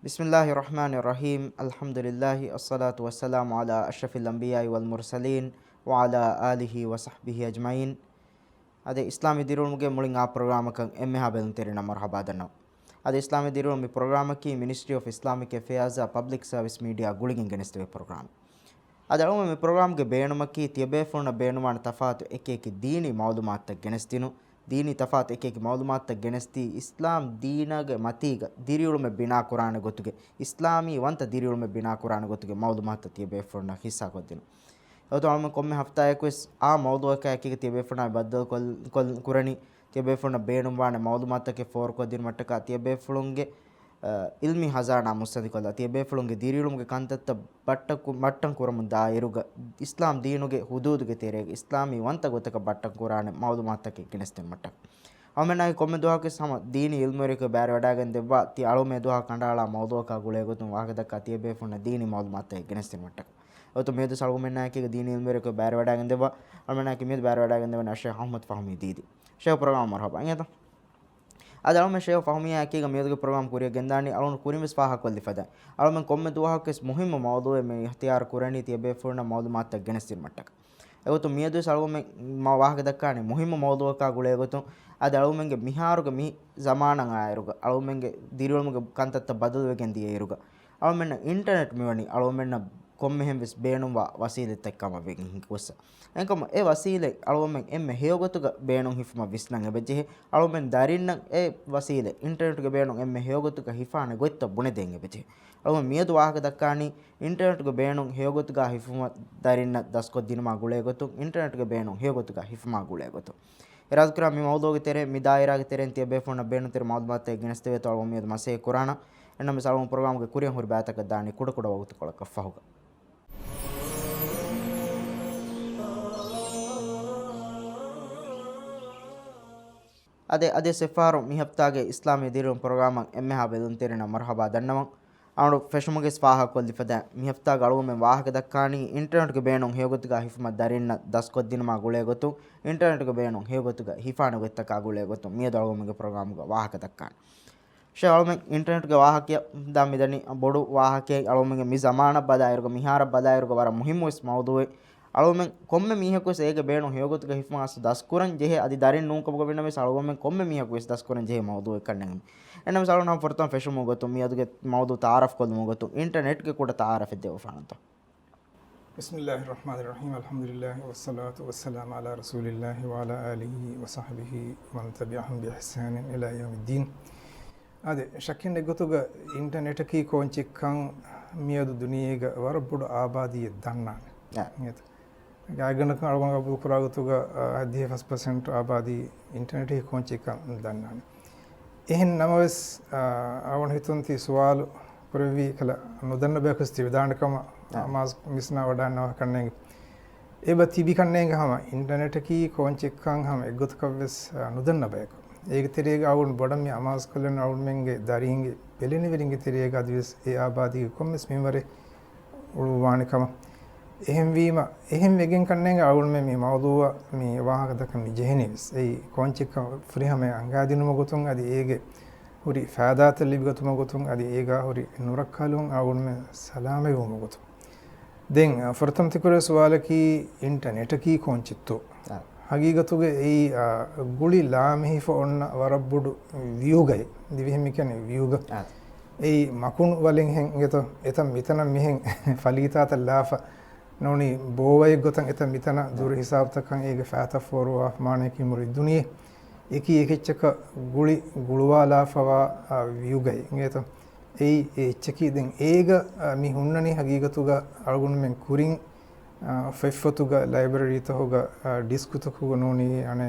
Bismillahirrahmanirrahim. Alhamdulillahi assalatu wassalamu ala ashrafil anbiya'i wal mursalin wa ala alihi wa sahbihi ajma'in. Ade Islami Dhiriulhunge mulin a programmakan emmeha belun terina marhaba dannaw. Ade Islami Dhiriulhun mi programmaki Ministry of Islamic Affairs Public Service Media gulingin genestwe program. Ade aluma mi programge beenumaki tiyabefuna beenumana tafatu ekeki dini mawlumaat genestinu dini tafat ekeki mawlumaat genesti islam deenage matiga Dhiriulhume bina qur'ana gotuge islami wanta Dhiriulhume bina qur'ana gotuge mawlumaat tiyabefuna hissa godinu awto aluma komme hafta ekes a mawdu eka ekeki tiyabefuna baddal kol kurani tiyabefuna beenum wana mawlumaat ke for kodin mattaka tiyabefulunge ilmi hazana musadi kolla tiyabefulunge Dhiriulhumge kantatta battakku mattan kuramun da iruga islam deenuge hududuge terege islami wanta gotaka battan qur'ane mawlumaat ke kinesten mattak awmenai komme duha ke sama deeni ilmureke bare wadagen debba ti alume duha kandala mawdu ka gule gotun wahadaka tiyabefuna deeni mawlumaat ke kinesten mattak awto medu salgumenna ke deeni ilmureke bare wadagen debba almenai ke medu bare wadagen debba Sheikh Ahamed Fahumee Didi Sheikh program marhaba ayata adalume Sheikh Fahumee akiga meduge program kuriya gendani alun kurimis faha kolli fada alumen komme duha kes muhim mawdu me ihtiyar kurani tiyabefuna mawlumaat genestin mattak egotu medu salgumen ma wahaga dakkani muhim mawdu ka gule gotun adalumenge miharuga mi zamanan ayruga alumenge Dhiriulhumuge kantatta badal wegen diye iruga alumen internet miwani alumen komme hembes beenum wasile tekkama wegen kussa enkam e wasile alumen emme Heyogothugai beenum Hifumah visnan ebeje alumen Dharinnah e wasile internet ge beenum emme Heyogothugai hifane goitta bune den ebeje alumen miedu wahaga dakkani internet ge beenum Heyogothugai Hifumah Dharinnah Dhaskohdhinun gule gotu internet ge beenum Heyogothugai Hifumah gule gotu erazkura mi mawduge tere mi daira ge teren tiyabefuna beenum tere mawdumaat genesteve to alum miedu mase qur'ana ennam salum program ge kuriyan hur baataka daani kuda wagutu kolaka fahuga ade sefaru mi haftage Islami Dhiriulhun program emmeha belun terina marhaba dannama anu feshumuge swaha kolli fada mi haftage alume wahaga dakkani internet ge beenun Heyogothugai Hifumah Dharinnah Dhaskohdhinun gule gotu internet ge beenun Heyogothugai hifana gottaka gule gotu mi dalume ge program ge wahaga dakkani she alume internet ge wahakiya da midani bodu wahake alume ge mi zamana badairuga mihara badairuga wara muhimmu is mawduwe alumen komme mihaku ege beenun Heyogothugai Hifumah as daskuran jehe adi darin nunkabuga winame alumen komme mihaku is daskuran jehe mawdu ekannengam ennam salun nam fortan feshumu gotu mi aduge mawdu taaruf kolmu gotu internet ge kuda taaruf devu fananto Bismillahirrahmanirrahim alhamdulillahi wassalatu wassalamu ala rasulillahi wa ala alihi wa sahbihi wa man tabi'ahum bi ihsanin ila yawmiddin ade shakkinde gotuga internet ki konchikkan miyadu duniyega warbudu abadiye dannane gagana alwan abu kuragutuga adhi 1% abadi internet hi konchikkan dannane ehen namaves awan hitunti suwal purvi kala nodanna bekusti vidandakama mas misna wadanna kannenge eba tibi kannenge hama internet ki konchikkan hama egotkaves nodanna bek ege terega awun bodam ya amas kallen awun menge daringe beleni veringe terega advis e abadi kommes memare ulu wanikama එහෙම වීම එහෙම වෙගෙන් කන්නේ අවුල් මේ මවදුව මේ වාහක දක මේ ජෙහෙනිස් ඒ කොන්චික ෆ්‍රීහම අංගාදිනුම ගොතුන් අදි ඒගේ හුරි ෆාදාත ලිබගතුම ගොතුන් අදි ඒගා හුරි නුරක්කලුන් අවුල් මේ සලාමේ වුම ගොතු දෙන් ෆර්තම් තිකර සවාලකි ඉන්ටර්නෙට් කී කොන්චිත්තෝ හගීගතුගේ ඒ ගුලි ලාමෙහි ෆොන්න වරබ්බුඩු වියුගයි දිවිහෙම කියන්නේ වියුග ඒ මකුණු වලින් හෙන් එතෝ එතම් මෙතන මෙහෙන් ෆලීතාත ලාෆ noni bowai gotan eta mitana dur hisab takan ege fata foru af mane ki muri duniye eki ekechaka guli gulwala fawa viugai ngeto ei echeki den ega mi hunnani hagigatuga algun men kurin feffotuga library toga diskutuga noni ane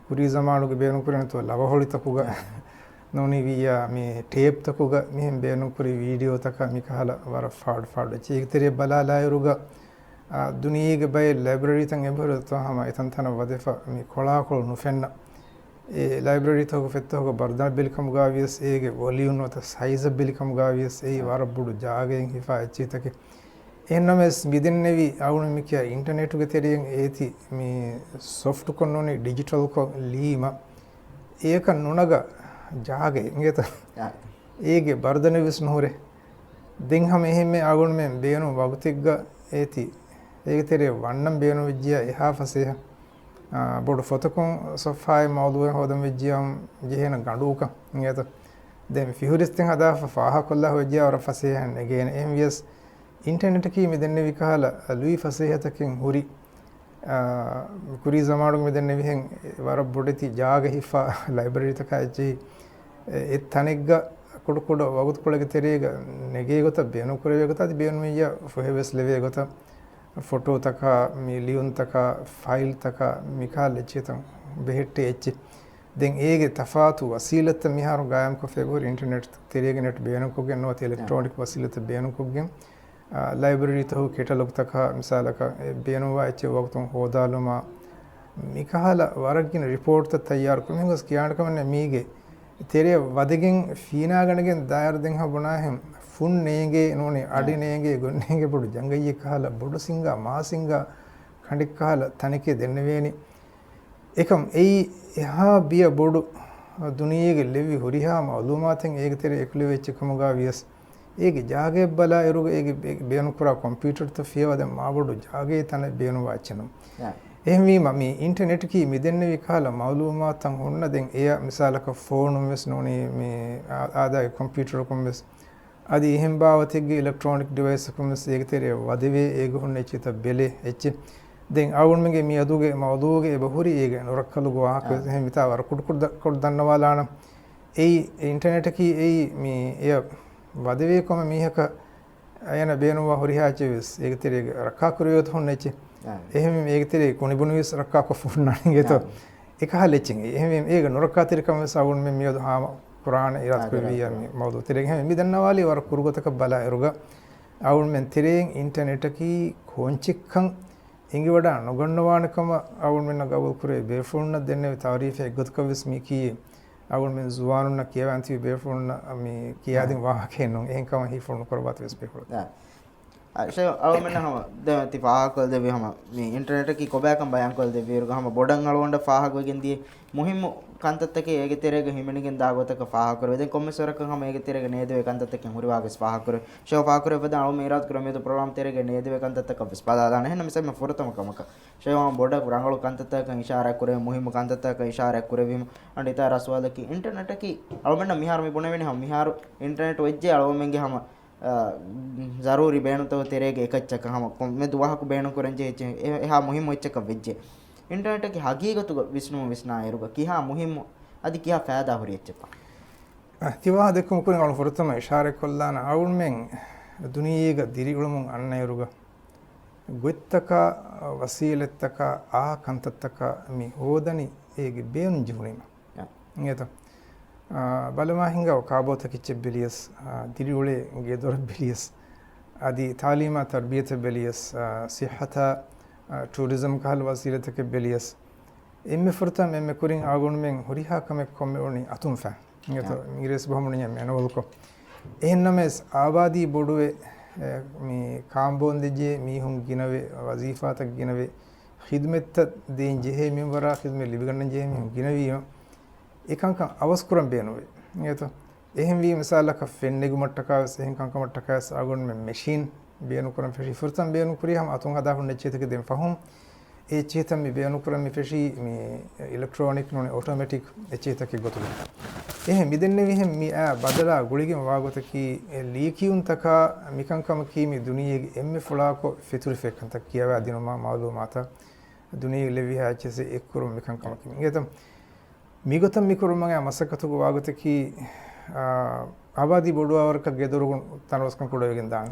kuri zamanuge beenu kurena to lavaholi takuga noni via me tape takuga mi beenu kuri video taka mi kala wara fad chektere balala yuruga duniyige bay library tan ebor to hama etan tana wadefa mi kola kol nu fenna e library to go fetto go barda belkam gavies ege volume ota size belkam gavies e war budu jagen hifa echitake ennames midinnevi awunu mikia internet ge terien eti mi soft konnoni digital ko lima eka nunaga jage ngeta ege bardane vis nuhore දෙන් හැම එහෙම ආගොන් මෙන් බේනු වගතිග්ග ඒති ඒකතරේ වන්නම් බේනු විජ්ජය එහා ෆසේහ බොඩ ෆොතකොන් සොෆායි මවුදුවෙන් හොදම් විජ්ජයම් ජෙහෙන ගඩුක නියත දැන් ෆිහුරිස්තෙන් හදා ෆාහ කොල්ලා විජ්ජය වර ෆසේහන් එගේන එහෙම වියස් ඉන්ටර්නෙට් කී මෙදෙන්නේ විකහල ලුයි ෆසේහතකින් හුරි කුරි zamanuge මෙදෙන්නේ විහෙන් වර බොඩති ජාග හිෆා ලයිබ්‍රරි තකයි ඒ තනෙග්ග කොඩ කොඩ වගුත් කොලගේ තෙරේග නෙගේ ගොත බේනු කරවේ ගොත අද බේනු මිය ෆොහෙවස් ලෙවේ ගොත ෆොටෝ තක මි ලියුන් තක ෆයිල් තක මිකා ලෙච්චතම් බෙහෙට්ටේ එච්චි දැන් ඒගේ තෆාතු වසීලත මිහාරු ගායම් කොෆෙගොර ඉන්ටර්නෙට් තෙරේගේ net බේනු කොගෙන් නොත ඉලෙක්ට්‍රොනික වසීලත බේනු කොගෙන් ලයිබ්‍රරි තහු කෙටලොග් තක මිසාලක බේනු වාච්ච වගතුන් හොදාලුම මිකහල වරකින රිපෝට් ත තයාර කොමිගස් කියාන කමන්නේ මීගේ तेरे वदगिंग फीना गणगिंग दायर दिंग बुना है फुन नेगे इन्होंने आड़ी नेगे गुन्नेगे बुड़ जंगई कहल बुड़ सिंगा मा सिंगा खंडिक कहल तनिके दिनवेनी एकम ए यहाँ बिया बुड़ दुनिया के लेवी हुरिहा मालूमातें एक तेरे एकले वेच कमुगा वियस एक जागे बला एरुग एक बेनुकुरा कंप्यूटर तो फिया वदे मा बुड़ जागे तने बेनु वाचनम එහෙම මම ඉන්ටර්නෙට් කී මෙදෙන්න විකාල මාලුමාතන් හොන්න දැන් එය මිසාලක ෆෝන් වෙස් නෝනේ මේ ආදාය කම්පියුටර් කොම්ස් আদি එහෙම බාවතෙගේ ඉලෙක්ට්‍රොනික ඩිවයිස් කොම්ස් ඒකතරේ වදවේ ඒක හොන්න චිත බෙලේ එච්ච දැන් ආවුන් මගේ මේ අදුගේ මවදුගේ බහුරි ඒක නරකලු ගාක එහෙම විතර කුඩ දන්නවාලාන ඒ ඉන්ටර්නෙට් කී ඒ මේ එය වදවේ කොම මීහක අයන බේනවා හොරිහාචෙස් ඒකතරේ රක්කා කරියොත් හොන්න එච්ච එහෙම මේකතරේ කොනිබුණු විස් රක්කා කොෆුන්නානිගෙත එකහලෙච්චින් එහෙම ඒක නොරක්කාතිරකම සවුන් මෙ මියද හාම කුරාන ඉරත් කුවිය මවුදු තිරෙන් එහෙම මිදන්නවාලි වර කුරුගතක බලා එරුග අවුන් මෙන් තිරෙන් ඉන්ටර්නෙට් කී කොන්චික්කන් ඉංගි වඩා නොගන්නවානකම අවුන් මෙන්න ගවල් කුරේ බේෆුන්න දෙන්නේ තාරීෆ එක්ගොත් කවිස් මි කී අවුන් මෙන් සුවානුන්න කියවන්ති බේෆුන්න මේ කියාදින් වාහකෙන්නු එහෙන්කම හිෆුන්න කරවත් වෙස් බේෆුන්න Sheikh almen hama de ti faha kol de hama me internet ki kobakam bayan kol de viru hama bodan alwonda faha gogen di muhim kantattake ege terege himenigen dagotaka faha korwe den kommeswaraka hama ege terege nedewe kantattake huriwages faha korwe Sheikh faha korwe bada alme irat korwe me program terege nedewe kantattaka bispada dana henna mesame fortama kamaka Sheikh hama boda rangalu kantattaka ishara korwe muhim kantattaka ishara korwe vim andita raswadaki internet ki almen mihar me bunaveni hama mihar internet wejje alwomenge hama ज़रूरी बेणु तो तेरेगे एकच्चक हम में दुआ को बेणु को रंजे एहा मुहिम इच्चक विज्जे internet की हकीकत विष्णु विष्णा एरुग किहा मुहिम अदि किहा फायदा हुरी इच्चपा तिवा देखो को नगल फुरतम इशारे कोल्लान आउन में दुनियेग दिरिगुलमुं अन्न एरुग गुत्तक वसीलतक आ कंततक मि होदनी एगे बेन जुहुनिम इंगेतो බලමා හිංගව කාබෝත කිච්ච බිලියස් දිරිඋලේ ගෙදොර බිලියස් আদি ತಾಲೀಮಾ ತರ್ಬಿಯತ್ බිලියස් සිහත ටූරිසම් කහල් වසීලතක බිලියස් එම්මෙ ෆර්තම් එම්මෙ කුරින් ආගොන් මෙන් හොරිහා කමෙක් කොම්මෙ ඕනි අතුම් ෆා නියත ඉංග්‍රීසි බහමුණිය මෙනවලකො එහෙන්නමස් ආබාදී බොඩුවේ මේ කාම්බෝන් දෙජේ මීහුන් ගිනවේ වසීෆාතක් ගිනවේ ඛිදමත් දෙන් ජෙහෙ මෙවරා ඛිදමෙ ලිබගන්න ජෙහෙ මීහුන් ගිනවිය ඒකංක අවස්කුරම් බේනුවේ නියත එහෙම වී මිසාලක ෆෙන්නෙගු මට්ටකස් එහෙන් කංක මට්ටකස් ආගොන් මෙ මැෂින් බේනු කරන් ෆෙෂි ෆර්තම් බේනු කුරියම් අතුන් හදා හොන්න චේතක දෙන් ෆහුම් ඒ චේතම් මි බේනු කරන් මි ෆෙෂි මේ ඉලෙක්ට්‍රොනික නොනේ ඔටෝමැටික් ඒ චේතක ගොතුල එහෙම මිදෙන්නේ විහෙම මි බදලා ගුලිගෙම වාගොතකි ලීකියුන් තක මිකංකම කීමි දුනියේ එම්මෙ ෆුලාකෝ ෆිතුරි ෆෙකන්ත කියවා දිනම මාලුමාත දුනියේ ලෙවිහා චෙසේ එක්කුරු මිකංකම කීමි ගතම් මිගතම් මිකුරුමගේ මසකතුක වාගතකි ආබාදී බොඩුවවරක ගෙදරුගුන් තනවස්කම් කුඩවගෙන් දාන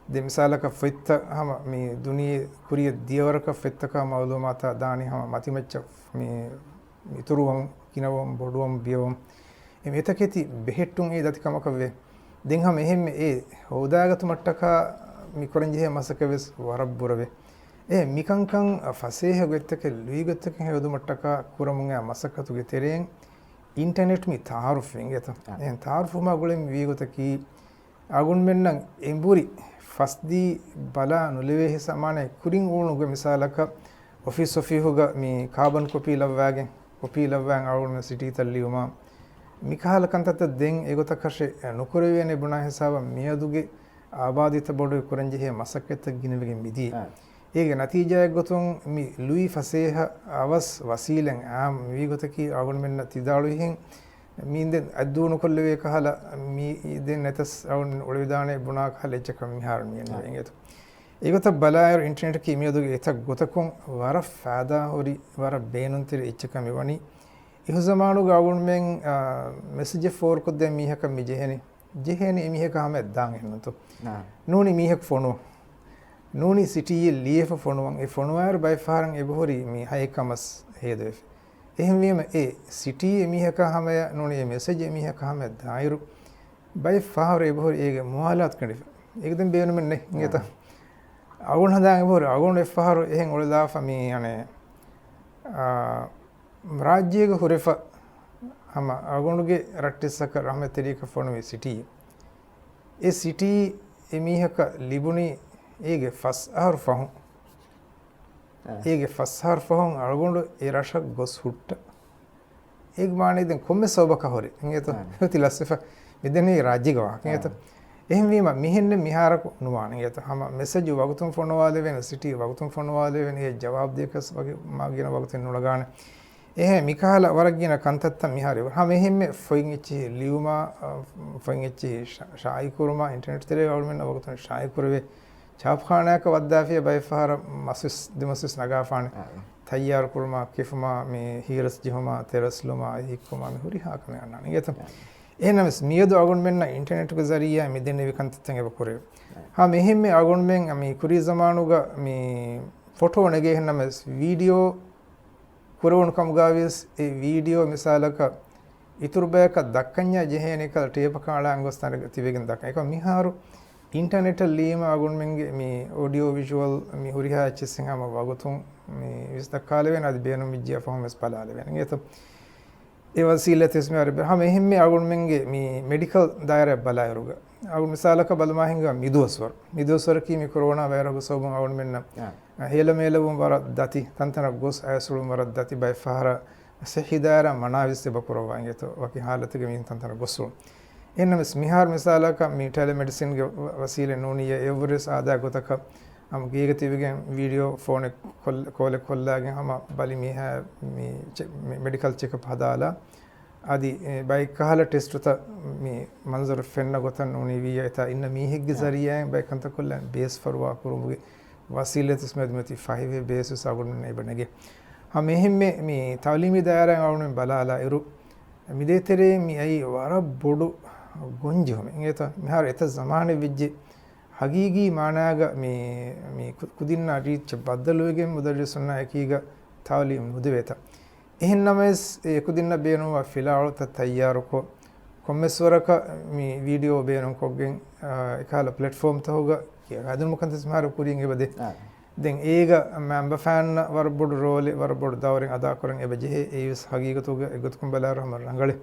දෙමිසාලක ෆෙත්ත හම මේ දුනියේ කුරිය දියවරක ෆෙත්තක මවලුමාත දානි හම මතිමච්ච මේ මිතුරුවම් කිනවම් බොඩුවම් බියවම් එමෙතකෙති බෙහෙට්ටුන් ඒ දතිකමක වේ දෙන් හම එහෙම ඒ හොදාගතු මට්ටක මිකුරන්ජේ මසකවෙස් වරබ්බුරවේ ඒ මිකංකං ෆසේහ ගෙත්තක ලුයිගත්තක හේදු මට්ටක කුරමුගේ මසකතුගේ තෙරෙන් ඉන්ටර්නෙට් මි තාරුෆ් වෙන්ගෙත එහෙන් තාරුෆුම ගොලෙම් වීගතකි අගුන් මෙන්න එම්බුරි ෆස්දී බලා නුලෙවේ සමානේ කුරින් ඕනුගේ මිසාලක ඔෆිස් ඔෆිහුග මේ කාබන් කොපි ලවවාගෙන් කොපි ලවවාන් අගුන් සිටි තල්ලියුමා මිකහල කන්තත දෙන් ඒගොතකෂේ නුකුරවේනේ බුණා හිසාව මියදුගේ ආබාධිත බොඩු කුරංජිහේ මසක්කෙත ගිනවගෙන් මිදී ඒගේ නතිජයක් ගොතුන් මි ලුයි ෆසේහ අවස් වසීලෙන් ආම් වී ගොතකි අවුන් මෙන්න තිදාළුහින් මීන්දෙන් අද්දුණු කොල්ලවේ කහලා මී දෙන් නැතස් අවුන් ඔලවිදානේ බුණා කහලා එච්චකම් මිහාර මියන්නේ එංගෙත ඒගොත බලායර ඉන්ටර්නෙට් කි මියදුගේ එතක් ගොතකුන් වර ෆාදා හොරි වර බේනුන් තිර එච්චකම් එවනි ඉහ zamaanu ගවුන් මෙන් මෙසේජ් ෆෝර් කොද්ද මීහක මිජෙහෙනි ජෙහෙනි මීහක හැම දාන් එන්නතු නෝනි මීහක ෆොනෝ නෝනි සිටියේ ලියෆ ෆොනුවන් ඒ ෆොනුවර බයි ෆාරන් එබහොරි මී හයකමස් හේදෙ එහෙම වීම ඒ සිටියේ මීහක හැම නෝනි මෙසේජ් මීහක හැම දායිරු බයි ෆාර එබහොරි ඒගේ මුහලත් කඩි ඒක දැන් බේනුම නේ නේත අවුන් හදාන් එබහොරි අවුන් එෆාර එහෙන් ඔලදා ෆමි අනේ රාජ්‍යයක හොරෙෆ හැම අවුන්ගේ රට්ටිසක රහමතරීක ෆොනුවේ සිටියේ ඒ සිටි එමීහක ලිබුණි ඒගේ ෆස් ආර් ෆහුන් ඒගේ ෆස් ආර් ෆහුන් අරගොඬ ඒ රශක් ගොස් හුට්ට ඒක මානේ දැන් කොම්මේ සෝබක හොරි එංගේත තිලස්සෙෆ මෙදෙනේ රාජ්‍යක වාක් එංගේත එහෙම වීම මිහෙන්නේ මිහාරක නුවාන එංගේත හැම මෙසේජ් වගතුම් ෆොනවාලේ වෙන සිටි වගතුම් ෆොනවාලේ වෙන ඒ ජවාබ් දෙකස් වගේ මාගෙන වගතුන් නුලගාන එහෙ මිකාල වරගින කන්තත්ත මිහාරේ හැම එහෙම ෆොයින් ඉච්චි ලියුමා ෆොයින් ඉච්චි ශායි කුරුමා ඉන්ටර්නෙට් තරේ වල්මෙන් වගතුන් ශායි කුරවේ ඡාප්ඛානාක වද්දාෆිය බයිෆාර මසස් දෙමසස් නගාෆාන තයාර කුරුමා කිෆුමා මේ හීරස් ජිහුමා තෙරස්ලුමා හික්කුමා මේ හුරි හාකම යනවා නේද එහෙනම් මියදු අගොන් මෙන්න ඉන්ටර්නෙට් ක zariya මේ දෙන්නේ විකන්තෙන් එව කුරේ හා මෙහෙම මේ අගොන් මෙන් මේ කුරි zamanuග මේ ෆොටෝ නගේ එහෙනම් වීඩියෝ කුරවණු කමුගාවිස් ඒ වීඩියෝ මිසාලක ඉතුරු බයක දක්කඤ්ඤා ජෙහෙනේක ටේප කාලා අංගස්තන තිවෙගෙන දක්ක ඒක මිහාරු ඉන්ටර්නෙට් ලීම අගොන් මෙන්ගේ මේ ඔඩියෝ විෂුවල් මේ හුරිහා චෙසින් හැම වගතුන් මේ විස්තර කාලේ වෙන අද බේනු මිජ්ජිය ෆහමස් පලාල වෙන ඒත ඒ වසීලතස් මේ අර හැම එහෙම මේ අගොන් මෙන්ගේ මේ මෙඩිකල් දායර බලායරුග අගොන් මිසාලක බලමාහින්ග මිදුවස්වර කී මේ කොරෝනා වෛරස් සෝබන් අගොන් මෙන්න හේල මේලවුම් වර දති තන්තන ගොස් ඇසුළුම් වර දති බයි ෆහර සහිදාර මනාවිස්ස බකුරවා ඒත වකි حالتක මේ තන්තන ගොස්සු එන්නම මිහාර මිසාලක මේ ටෙලිමෙඩිසින් ගේ වසීලේ නෝනිය එවරස් ආදා ගොතක අම ගීග තිවිගෙන් වීඩියෝ ෆෝන් කෝල කොල්ලාගෙන් හම බලි මිහ මේ මෙඩිකල් චෙකප් හදාලා ආදි බයි කහල ටෙස්ට් උත මේ මන්සර් ෆෙන්න ගොතන් නෝනි විය එත ඉන්න මීහෙක්ගේ zariyaen බයි කන්ත කොල්ලන් බේස් ෆර්වා කුරුමුගේ වසීලතස් මෙදමති ෆයිවේ බේසස් අගොන් නෙබනගේ හම එහෙම මේ තවලිමි දායරන් අවුන් බලාලා ඉරු මිදේතරේ මි අයි වර බොඩු ගොන්ජොම එත මිහාර එත zamaane විජ්ජි හගීගී මානාග මේ කුදින්න රීච් බද්දලුවගෙන් මුදරිසුන්න එකීග තවලිම් මුදවේත එහෙන්නමස් ඒ කුදින්න බේනුව ෆිලාවත තයාරකෝ කොම්මස්වරක මේ වීඩියෝ බේනුම් කොග්ගෙන් එකල ප්ලැට්ෆෝම් තහුග අදුන් මොකන්තස් මාරු කුරින් එබදේ දැන් ඒක මෙම්බර් ෆෑන් වර බොඩු රෝලේ වර බොඩු දවරෙන් අදා කරන් එබජෙහි ඒස් හගීගතුග එගොත්කුම් බලාරහම රංගලේ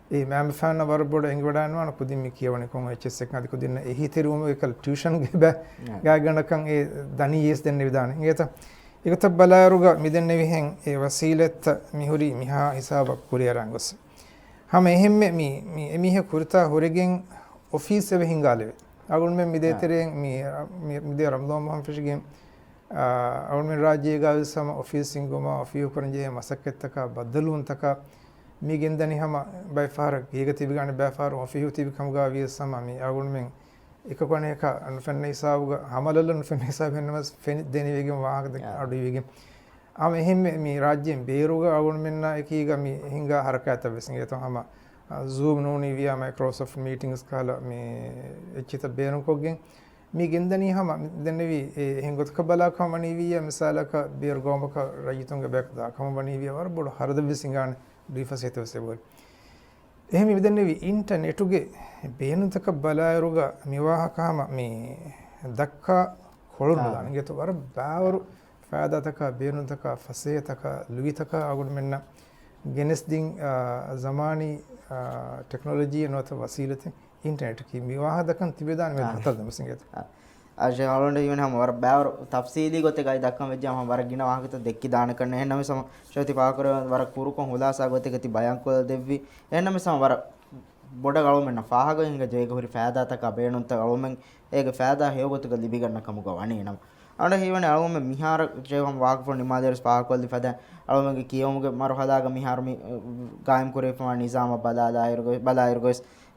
ඒ මෙම්බර් ෆෑන් වර බොඩු එංග වඩානවා කුදින් මේ කියවනේ කොන් එච්.එස් එක නදි කුදින්න එහි තෙරුම එකල් ටියුෂන් ගේ බෑ ගාගණකන් ඒ දනියස් දෙන්නේ විදාන ඒකත බලාරුග මිදෙන්නේ විහෙන් ඒ වසීලත් මිහුරි මිහා හිසාබක් කුරියරංගොස් හැම එහෙම මේ එමිහ කුර්තා හොරගෙන් ඔෆිස් එක හිඟාලේ අගොන් මෙ මිදේතරෙන් මේ මිදේ රම්දාන් මහම් ෆිෂගෙන් අවුන් මෙ රාජ්‍ය ගාවිසම ඔෆිස් සිංගොම ඔෆියු කරන්ජේ මසක්කෙත්තක බද්දලුන් තක මේ ගෙන්දනි හැම බයි ෆාර ගීග තිබි ගන්න බෑ ෆාර ඔෆියු තිබි කම් ගාවිය සම මේ අගොන් මෙන් එක කොනේ එක අනුෆෙන්න හිසාවුග හමලල නුෆෙන්න හිසාව වෙනවස් ෆෙනි දෙනි වේගෙන් වාහක දෙක අඩු වේගෙන් ආම එහෙම මේ රාජ්‍යයෙන් බේරුග අගොන් මෙන්න එකීග මේ හිඟා හරකයත වෙසින් ඒතම හැම Zoom නෝනි via Microsoft meetings කාලා මේ එච්චිත බේරුම් කොග්ගෙන් මේ ගෙන්දනි හැම දෙන්නවි එහෙන් ගොතක බලා කමනි විය මිසාලක බේර ගොමක රජිතුන්ගේ බැක් දා කමනි විය වර බොඩ හරද විසින්ගාන ඩිෆසෙත වෙසෙබල් එහෙම මෙදෙන්නවි ඉන්ටර්නෙටුගේ බේනුතක බලායරුග මිවාහකම මේ දක්කා කොළුන දාන ගෙත වර බාවරු ෆාදතක බේනුතක ෆසේතක ලුවිතක අගොන් මෙන්න ගෙනස්දින් zamaani ටෙක්නොලොජි නොත වසීලත ඉන්ටර්නෙට් කි මිවාහ දකන් තිබෙදාන මේ හතර දමසින් අජේ හලොන්ඩ ඉවන හැම වර බෑවර තෆ්සීලි ගොතේ ගයි දක්කම වෙජ්ජම වර ගින වාහකත දෙක්කි දාන කරන එහෙනම සම ශෝති පාකර වර කුරුකොන් හොදාසා ගොතේ ගති බයංකොල් දෙව්වි එහෙනම සම වර බොඩ ගලොමෙන්න ෆාහග හිඟ ජේක හරි ෆෑදාතක බේනුන්ත ගලොමෙන් ege faada heyogotuga libiganna kamuga wani nam anda hiwani alwome mihara jehom waqfu nimaders pakolli fada alwome kiyomuge maru hadaga mihar mi gaim kure fa nizama balairgo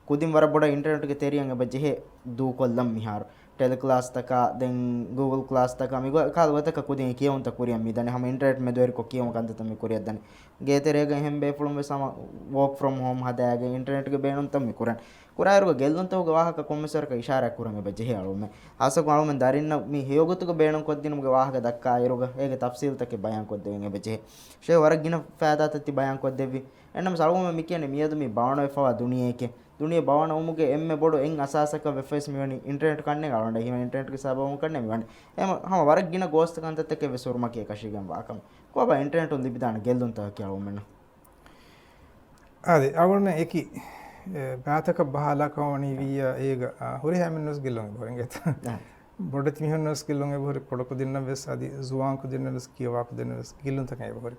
kudim wara boda internet ge teriyan eba jehe du kollam mihar teleclass taka den google class taka mi kal wataka kudin kiyon ta kuriyan mi dane ham internet me doer ko kiyon kan ta mi kuriyan dane ge terega hem be fulum be sama work from home hadaga internet ge beenun tam mi kuran kurayruga geldun tawga wahaka kommesar ka ishara kuran eba jehe alume asa ko alume darinna mi heyogotuga beenun koddinum ge wahaka dakka ayruga ege tafsil take bayan koddeven eba jehe she waragina faada tati bayan koddevi ennam salume mi kiyane miyadu mi bawano efa duniyeke दुनिया बावण उमुगे एम्मे बोडो एंग असासक वेफेस मिवनी internet कन्ने Gawande him internet के साबम कन्ने मिवंडे M हम वरग गिना गोस्त कंत तके वेसुरमा के कशिगम वाकम कोबा internet उन दिबिदान गेल्दुन ता क्या उमेन अदे आवण एकी बातक बहाला कवणी विया एग हुरि हैमनस गिलों बोरेंगे बोडत मिहनस गिलों बोरे पडको दिन वेस आदि जुवां को दिन वेस किवा को दिन वेस गिलों तके बोरे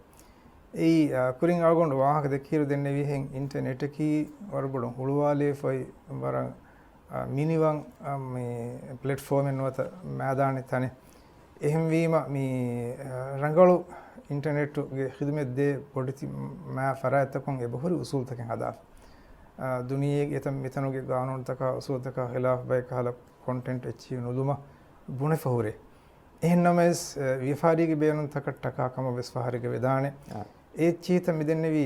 ei kuring agondu wahaka dekhiru denne wi hen internet ki warbodu huluwale foi wara miniwan me platform en wata madane tane ehem wima mi rangalu internet ge khidmet de poditi ma farata kon e bahuri usul taken hada duniye etam metanoge ganon taka usul taka khilaf bay kala content echi nuluma bune fahure ehnames wifari ge benon taka taka kama ves fahari ge vedane ඒ චීත මිදෙන්නේවි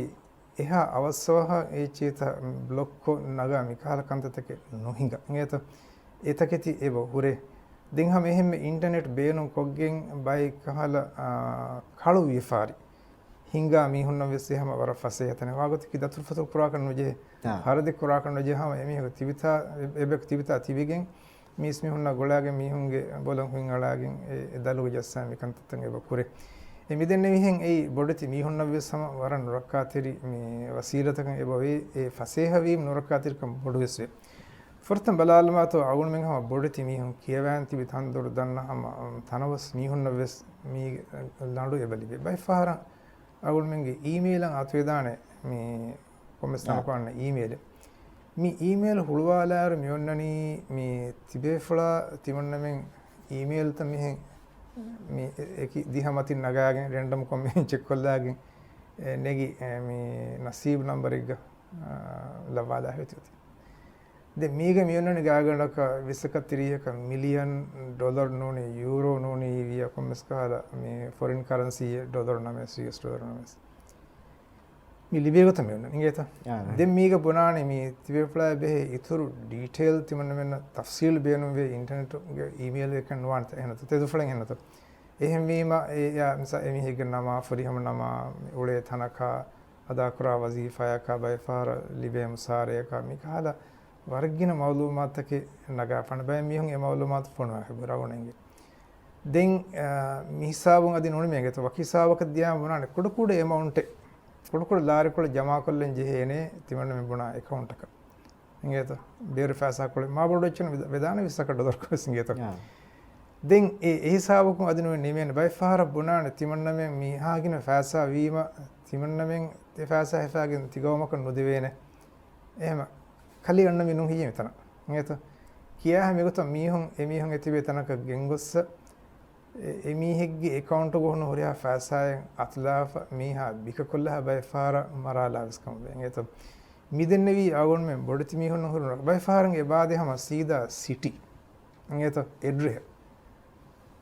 එහා අවස්සවහ ඒ චීත බ්ලොක්කො නගා මිකාල කන්තතක නොහිඟ නේත ඒතකෙති එබ hurray දින් හැම එහෙම internet බේනු කොග්ගෙන් බයි කහල කළු විෆාරි හිඟා මිහුන්න වෙස්සේ හැම වර ෆසේ යතන වාගොත් කි දතුරු ෆතු කුරා කරන J හරදි කුරා කරන ජේ හැම එමි තිවිතා එබෙක් තිවිතා තිවිගෙන් මිස් මිහුන්න ගොලාගේ මිහුන්ගේ බොලන් හුන් අලාගෙන් ඒ දලුග ජස්සා මිකන්තතන් එබ කුරේ එමිදෙන්නේ විහෙන් ඒ බොඩති මිහුන්න වෙස්සම වරන් නොරක්කාතිරි මේ වසීලතක එබවේ ඒ ෆසේහ වීම නොරක්කාතිරකම් බොඩු වෙස්සේ ෆර්තම් බලාල්මාතෝ අගුණ මෙන් හම බොඩති මිහුන් කියවෑන් තිබි තන්දොර දන්න හම තනවස් මිහුන්න වෙස් මී ලඩු එබලිබේ බයි ෆාර අගුණ මෙන්ගේ ඊමේලන් අතවේදානේ මේ කොමස් තනකවන්න ඊමේල මේ ඊමේල් හුළුවාලාර මියොන්නනි මේ තිබේ ෆලා තිමන්න මෙන් ඊමේල් ත මිහෙන් මේ ඒකි දිහමතින් නගාගෙන රැන්ඩම් කොමෙන්ට් චෙක් කරලාගෙන නෙගි මේ නසීබ් නම්බර් එක ලබාලා හිටියොත් දැන් මේක මියොන්නනේ ගාගනක 20ක 30ක මිලියන් ඩොලර් නෝනේ යූරෝ නෝනේ විය කොමස් කාලා මේ ෆොරින් කරන්සි ඩොලර් නමස් යුඑස් ඩොලර් නමස් මේ ලිබේක තමයි නේද දැන් මේක බොනානේ මේ තිබෙපලා බෙහෙ ඉතුරු ඩීටේල් තිමන්න මෙන්න තෆ්සීල් බේනුම් වේ ඉන්ටර්නෙට් ගේ ඊමේල් එක නවාන්ත එනත තෙදුෆලෙන් එනත එහෙම වීම යා මිසා එමි හිග නම ෆරිහම නම උලේ තනකා අදා කරා වසීෆායක බයිෆාර ලිබේ මුසාරයක මිකාලා වර්ගින මවලුමාතකේ නගා පණ බය මිහුන් ඒ මවලුමාත ෆොනවා හබරවණෙන්ගේ දැන් මිහිසාවුන් අදින ඕනේ මේකට වකිසාවක දියා මොනානේ කුඩ කුඩ එමවුන්ට් කොඩ ලාරි කොළ ජමා කොල්ලෙන් ජෙහේනේ තිමන්න මෙබුණා account එක इंगेत बेर फैसा कोले मा बोर्ड వచ్చిన విధాన విసక డొలర్ కోస్ ఇంగేత దెన్ ఏ హిసాబకు అదిను నిమెన్ బై ఫార బునాన తిమన్నమె మిహాగిన ఫాసా వీమ తిమన్నమెන් te fasa hefagen tigawmaka nudivene ehma kali anna minun hiye metana ngeta kiya megoto mihun emihun etibe tanaka gengossa emihegge account go hono horiya fasa atlaf miha bikakolla by fara marala viskam ngeta midennevi agon men bodti mihun hono by farange baade hama sida city ngeta edre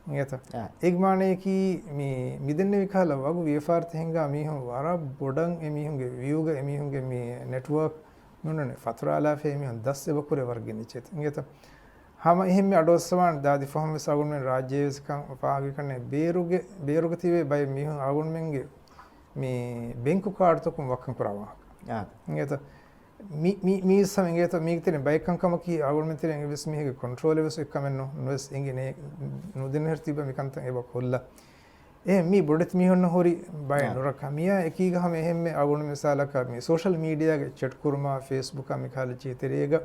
ngeta egmane ki mi midennevi khala wagu vfar thenga mihun wara bodan emihunge view ge emihunge mi network nunne fatura ala fe emihun 10 bakure wargeni chet ngeta hama ehme adossaman dadi Fahumee sagun men rajyees kan paagi kanne beruge tibe by mihun agun menge mi bank card tokum wakkan kurawa ngeta mi samengeta mi tene by kan kama ki agun men tene ves mi hege control ves ekamenno nos engine no den hertiba mi kanta eba kolla mi bodet mi honno hori by noraka miya ekiga hame ehme agun misalaka mi social media ge chat kurma facebook mi khala chi terega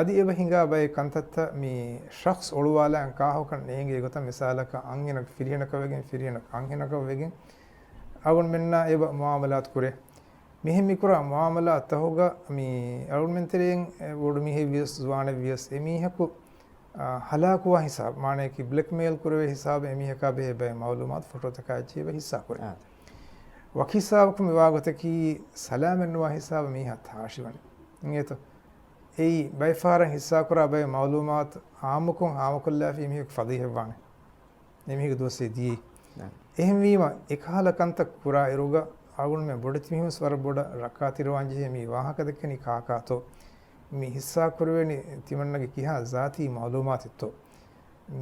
adi eba hinga by kantatta mi shakhs oluwala an kaho kan nenge gota misalaka angena firihena angena wegen agun menna eba muamalat kure මෙහෙම මිකුරා මාමලා අතහොග මේ අරුන්මෙන්තරයෙන් වඩු මිහෙ වියස් වාන වියස් එමිහකු हलाकुआ हिसाब माने कि blackmail कुरवे हिसाब Amy का बे मालूमात photo तका चे हिस्सा कुरे वक हिसाब को मिवागते कि सलाम नुआ हिसाब मी हाशिवन इंगे तो एई बैफार हिस्सा कुरा बे मालूमात आमुको आमुकुल्ला फी मी फदी हेवाने एमी दोसे दी එහෙම වීම එකහලකන්ත කුරා එරුග ආගුණ මේ බොඩ තිමිම ස්වර බොඩ රක්කා තිරවංජේ මේ වාහක දෙකනි කාකාතෝ මේ හිස්සා කුරවෙනි තිමන්නගේ කිහා ಜಾති මාලූමාතිත්තෝ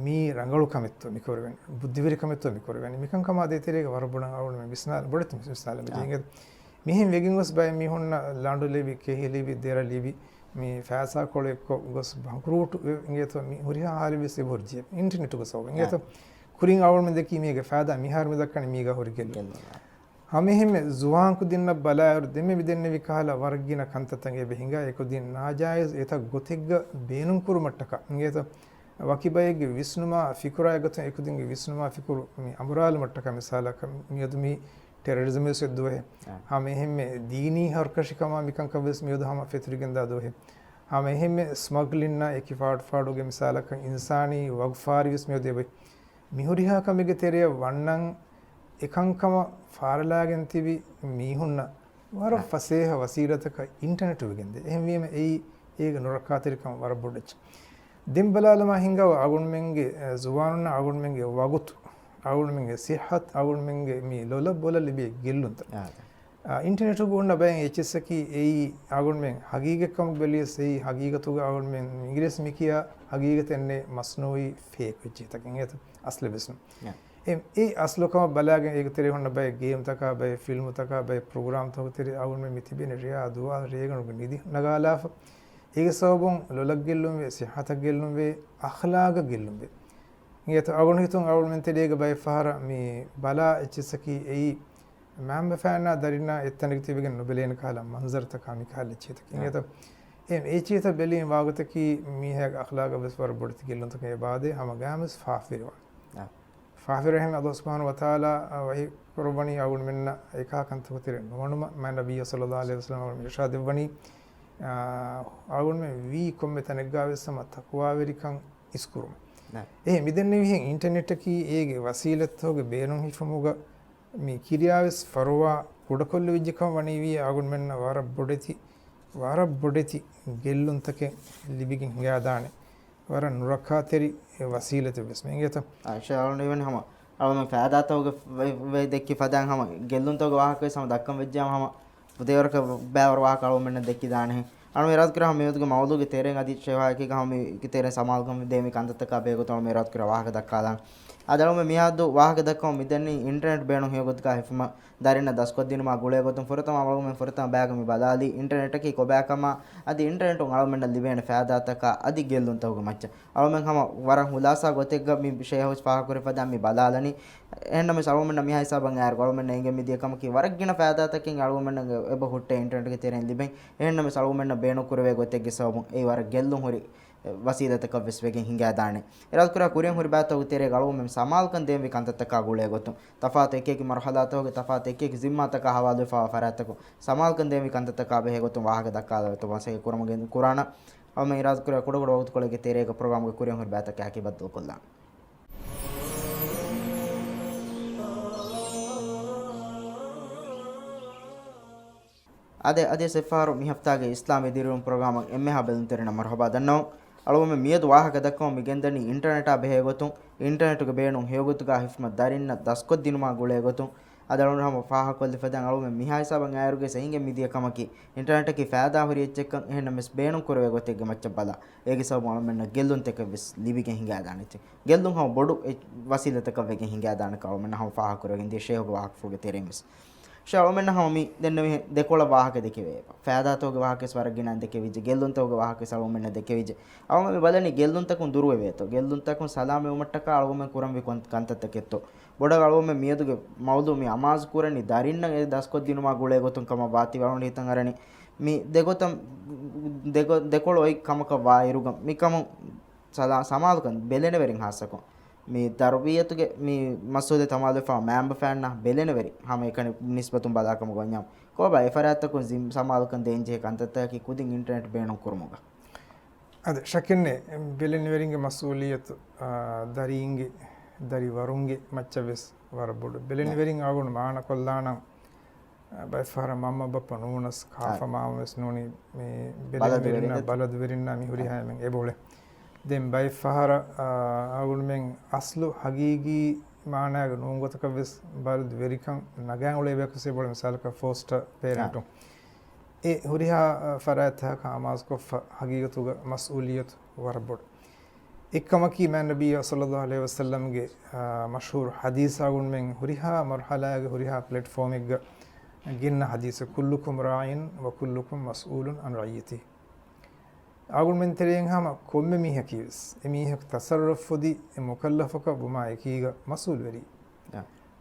මේ රංගලු කමෙත්තෝ මිකරවෙනි බුද්ධිවිරි කමෙත්තෝ මිකරවෙනි මිකන් කමා දෙතේරේක වර බොඩ ආගුණ මේ විස්නාල බොඩ තිමිම විස්නාල මෙජින්ගේ මෙහිම වෙගින් ගොස් බය මේ හොන්න ලාඬු ලෙවි කෙහි ලෙවි දේර ලෙවි මේ ෆෑසා කොලෙක්ක ගොස් බංකුරුටු ඉංගේතෝ මේ හුරියා හාලි විසේ බොර්ජේ ඉන්ටර්නෙට් ගොසෝ ඉංගේතෝ कुरिंग आवड़ में देखी मीगे फायदा मिहार में दक्कन मीगा होरी गेल हमें हम जुवान को दिन न बला और दिन में भी दिन ने भी कहा वर्गिन कंत तंगे बेहिंगा एक दिन नाजायज एता गोथिग बेनुन कुरु मट्टका इंगे तो वकीबायगे विष्णुमा फिकुरा गत एक दिन विष्णुमा फिकुर मी अमराल मट्टका मिसाला मी यदमी टेररिज्म से दो है हमें हम दीनी हर कशिकमा मिकं कबस मी हम फितरिगंदा दो है हमें हम स्मगलिंग ना एक फाड़ोगे मिसाला का इंसानी वगफारी इसमें दे भाई මිහුරිහා කමිගේ තෙරේ වන්නන් එකංකම ෆාරලාගෙන් තිබි මීහුන්න වර ෆසේහ වසීරතක ඉන්ටර්නෙට් වෙගෙන්ද එහෙම වීම ඒක නොරකාතිරිකම වර බොඩච් දිම්බලාලම හිංගව අගුන්මෙන්ගේ සුවානුන අගුන්මෙන්ගේ වගුත් අගුන්මෙන්ගේ සිහත් අගුන්මෙන්ගේ මේ ලොල බොල ලිබේ ගිල්ලුන්ත ඉන්ටර්නෙට් ගොන්න බෑ එච්චසකි ඒ අගුන්මෙන් හගීගකම් බෙලියස් ඒ හගීගතුග අගුන්මෙන් ඉංග්‍රීසි මිකියා හගීගතන්නේ මස්නෝයි ෆේක් වෙච්ච තකින් ඒත असले बिस्म ए असलो का बलागे एक तेरे होना भाई गेम तक भाई फिल्म तक भाई प्रोग्राम तक तेरे आउन में मिथि बिन रिया दुआ रेगन को निधि नगालाफ एक सबों लोलग गिल्लुम वे सिहत गिल्लुम वे अखलाग गिल्लुम वे ये तो आउन हितों आउन में तेरे के भाई फहरा मी बला इच्छसकी ए मैम बफाना दरिना इतने की बिगन नोबेलेन काला मंजर तक हामी काले ची तक ये तो ए चीज तो बेली वागत की मी है अखलाग बस पर बढ़ती गिल्लुम तक ये बादे हम गामस फाफिर फाफिर रहम अल्लाह सुब्हान व तआला वही कुर्बानी आउन मिन्ना एका कंत होतिरे नोनुम मैं नबी सल्लल्लाहु अलैहि वसल्लम और इरशाद बनी आउन में वी कोम में तनगावे सम तकवा वेरिकं इस्कुरुम ए मिदन्ने वी इंटरनेट की एक वसीलत होगे बेनुन हिफमुगा मी किरियावेस फरवा कुडकोल्lu विज्जकम वनी वी आउन मिन्ना वार बुडेति गेल्लुन तके लिबिगिन गादाने वार नुरखा तेरी वसीलत बिस्मेंगे तो शाउन इवन हम अब मैं फायदा तो वे देख के फायदा हम गेल्लुन तो वाह के सम दक्कम विज्जाम हम उदेवर का बैवर वाह कालो मैंने देखी दाने हैं और मेरा कर हम ये तो मौलू के तेरे गादी सेवा कि हम कि तेरे समाल को दे में कांत तक बेगो तो मेरा कर वाह का दक्का दान ಅದರ ಮೆ ಮಿಯಾದು ವಾಹಕ ದಕ್ಕೋ ಮಿದನ್ನಿ ಇಂಟರ್ನೆಟ್ ಬೇಣು ಹೇಗೊತ್ಕ ಹಿಫುಮ ದಾರಿನ ದಸ್ಕೊದ್ದಿನ ಗುಳೆ ಗೊತ್ತು ಫುರತಮ ಅವಳು ಮೆ ಫುರತಮ ಬ್ಯಾಗ ಮಿ ಬದಾಲಿ ಇಂಟರ್ನೆಟ್ ಕಿ ಕೊಬ್ಯಾಕಮ ಅದಿ ಇಂಟರ್ನೆಟ್ ಅವಳು ಮೆನ್ನ ಲಿವೇಣ ಫಾದಾತಕ ಅದಿ ಗೆಲ್ಲು ಅಂತ ಹೋಗ ಮಚ್ಚ ಅವಳು ಮೆ ಹಮ ವರ ಹುಲಾಸಾ ಗೊತೆಗ ಮಿ ಶೇ ಹೌಸ್ ಫಾಹ ಕುರೆ ಫದಾ ಮಿ ಬದಾಲನಿ ಎನ್ನ ಮೆ ಸಳವು ಮೆನ್ನ ಮಿ ಹೈಸಾಬಂ ಯಾರ್ ಅವಳು ಮೆನ್ನ ಇಂಗೆ ಮಿ ದಿಯ ಕಮ ಕಿ ವರಗಿನ ಫಾದಾತಕಿನ್ ಅವಳು ಮೆನ್ನ ಎಬ ಹುಟ್ಟೆ ಇಂಟರ್ನೆಟ್ ಗೆ ತೆರೆನ್ ಲಿಬೆ ಎನ್ನ ಮೆ ಸಳವು ಮೆನ್ನ ಬೇಣು ಕುರೆವೆ ಗೊತೆಗೆ ಸಬಂ ಏ ವರ ಗೆಲ್ಲು ಹೊರಿ वसीदतक विस्वेगे हिंगे दाने इराद कुरा कुरियं हुरि बात हो तेरे गाड़ो में समाल कन देम विकांत तक गुले गोतु तफात एक एक मरहला तो तफात एक एक जिम्मा तक हवाले फरात को समाल कन देम विकांत तक बे गोतु वाह के दक्का तो वसे कुरमगे कुरान और मैं इराद कुरा कुड़ कुड़ वक्त कोले के तेरे का प्रोग्राम को कुरियं हुरि बात क्या की बदल कोला ಅದೇ ಅದೇ ಸೆಫಾರು ಮಿ ಹಫ್ತಾಗೆ ಇಸ್ಲಾಮಿ ದಿರುನ್ ಪ್ರೋಗ್ರಾಮ್ ಎಮ್ಮೆ ಹಾಬೆಲ್ ತೆರೆನ ಮರ್ಹಬಾ ದನ್ನೋ ಅಳವೊಮ್ಮೆ ಮಿಯದು ವಾಹಕ ದಕ್ಕೋ ಮಿಗೆಂದನಿ ಇಂಟರ್ನೆಟ್ ಆ ಬೆಹೆ ಗೊತ್ತು ಇಂಟರ್ನೆಟ್ಗೆ ಬೇಣು ಹೇಗೊತ್ತುಗ ಹಿಫ್ಮ ದರಿನ್ನ ದಸ್ಕೊದ್ದಿನುಮ ಗುಳೆ ಗೊತ್ತು ಅದಳೊಂದು ಹಮ ಫಾಹ ಕೊಲ್ಲಿ ಫದಂ ಅಳವೊಮ್ಮೆ ಮಿಹಾಯ್ ಸಾಬಂ ಆಯರುಗೆ ಸಹಿಂಗೆ ಮಿದಿಯ ಕಮಕಿ ಇಂಟರ್ನೆಟ್ ಕಿ ಫಾದಾ ಹುರಿ ಎಚ್ಚೆಕ್ಕಂ එහෙන මෙස් ಬೇಣು ಕುರವೆ ಗೊತ್ತೆಗೆ ಮಚ್ಚ ಬಲ ಏಗೆ ಸಬ ಅಳಮೆನ್ನ ಗೆಲ್ಲುನ್ ತೆಕ ವಿಸ್ ಲಿಬಿಗೆ ಹಿಂಗೆ ಆದಾಣಿತೆ ಗೆಲ್ಲುನ್ ಹಮ ಬೊಡು ವಸೀಲತಕ ವೆಗೆ ಹಿಂಗೆ ಆದಾಣಕ ಅಳಮೆನ್ನ ಹಮ ಫಾಹ ಕುರವೆ ಇಂದಿ ಶೇಹಗ ವಾಹಕ ಫುಗೆ ತೆರೆ ಮಿಸ್ शावमेन हमी देन्न देकोಳ वाहक देखेवे फायदातोग वाहक स्वरगिना देखेविज गेल्लुंतोग वाहक सळमेन देखेविज अवमे बलनी गेल्लुंतकुन दुरुवेतो गेल्लुंतकुन सलामे उमट्टक अळवमे कुरंबि कंततकेतो बोडग अळवमे मियदुगे मौदु मी अमाज कुरनी दारिन्न दस्कोद्दिनुमा गुळे गोतुन कम बाति वळुन हितंगरनी मी देगोतम देकोळ ओय कमक वा इरुगम मी कम सला समालकन बेलेने वेरिन हासको मी तरबियतुगे मी मसूदे तमाले फा मैंब फैन ना बेलेने वेरी हम एकने निस्बतुम बदाकम गोन्याम को बाय फरातकुन जिम समालकन देंजे कंतत की कुदिन इंटरनेट बेणु कुरमुगा අද ශකන්නේ බෙලෙනවරින්ගේ මසූලියත් දරීන්ගේ දරිවරුන්ගේ මච්චවෙස් වරබොඩ බෙලෙනවරින් ආගුණ මාන කොල්ලානම් බයිෆාර මම්ම බප්ප නූනස් කාෆමාමස් නෝනි මේ බෙලෙනවරින්න බලදවරින්න මිහුරිහාමෙන් එබෝලේ දෙන් බයිෆාර ආගුණමෙන් අස්ලු හගීගී මානයග නූංගොතක වෙස් බලදවරිකන් නගෑන් ඔලේ බැකුසේ බොල මිසාලක ෆෝස්ටර් පේරන්ටුන් ඒ හුරිහා ෆරාතහ කාමාස්කොෆ හගීගතුග මස්ඌලියත් වරබොඩ එක්කමකී මෑන් නබී සල්ලල්ලාහු අලයිහි වසල්ලම්ගේ මෂහූර් හදීස් ආගුණමෙන් හුරිහා මර්හලාගේ හුරිහා ප්ලැට්ෆෝම් එක ගින්න හදීස කුල්ලුකුම් රායින් ව කුල්ලුකුම් මස්ඌලුන් අන් රයියති ආගුණමෙන් තෙරෙන් හම කොම්මෙ මිහකීස් එමිහක තසරරුෆ් ෆුදි මුකල්ලෆක බුමා එකීග මස්ඌල් වෙරි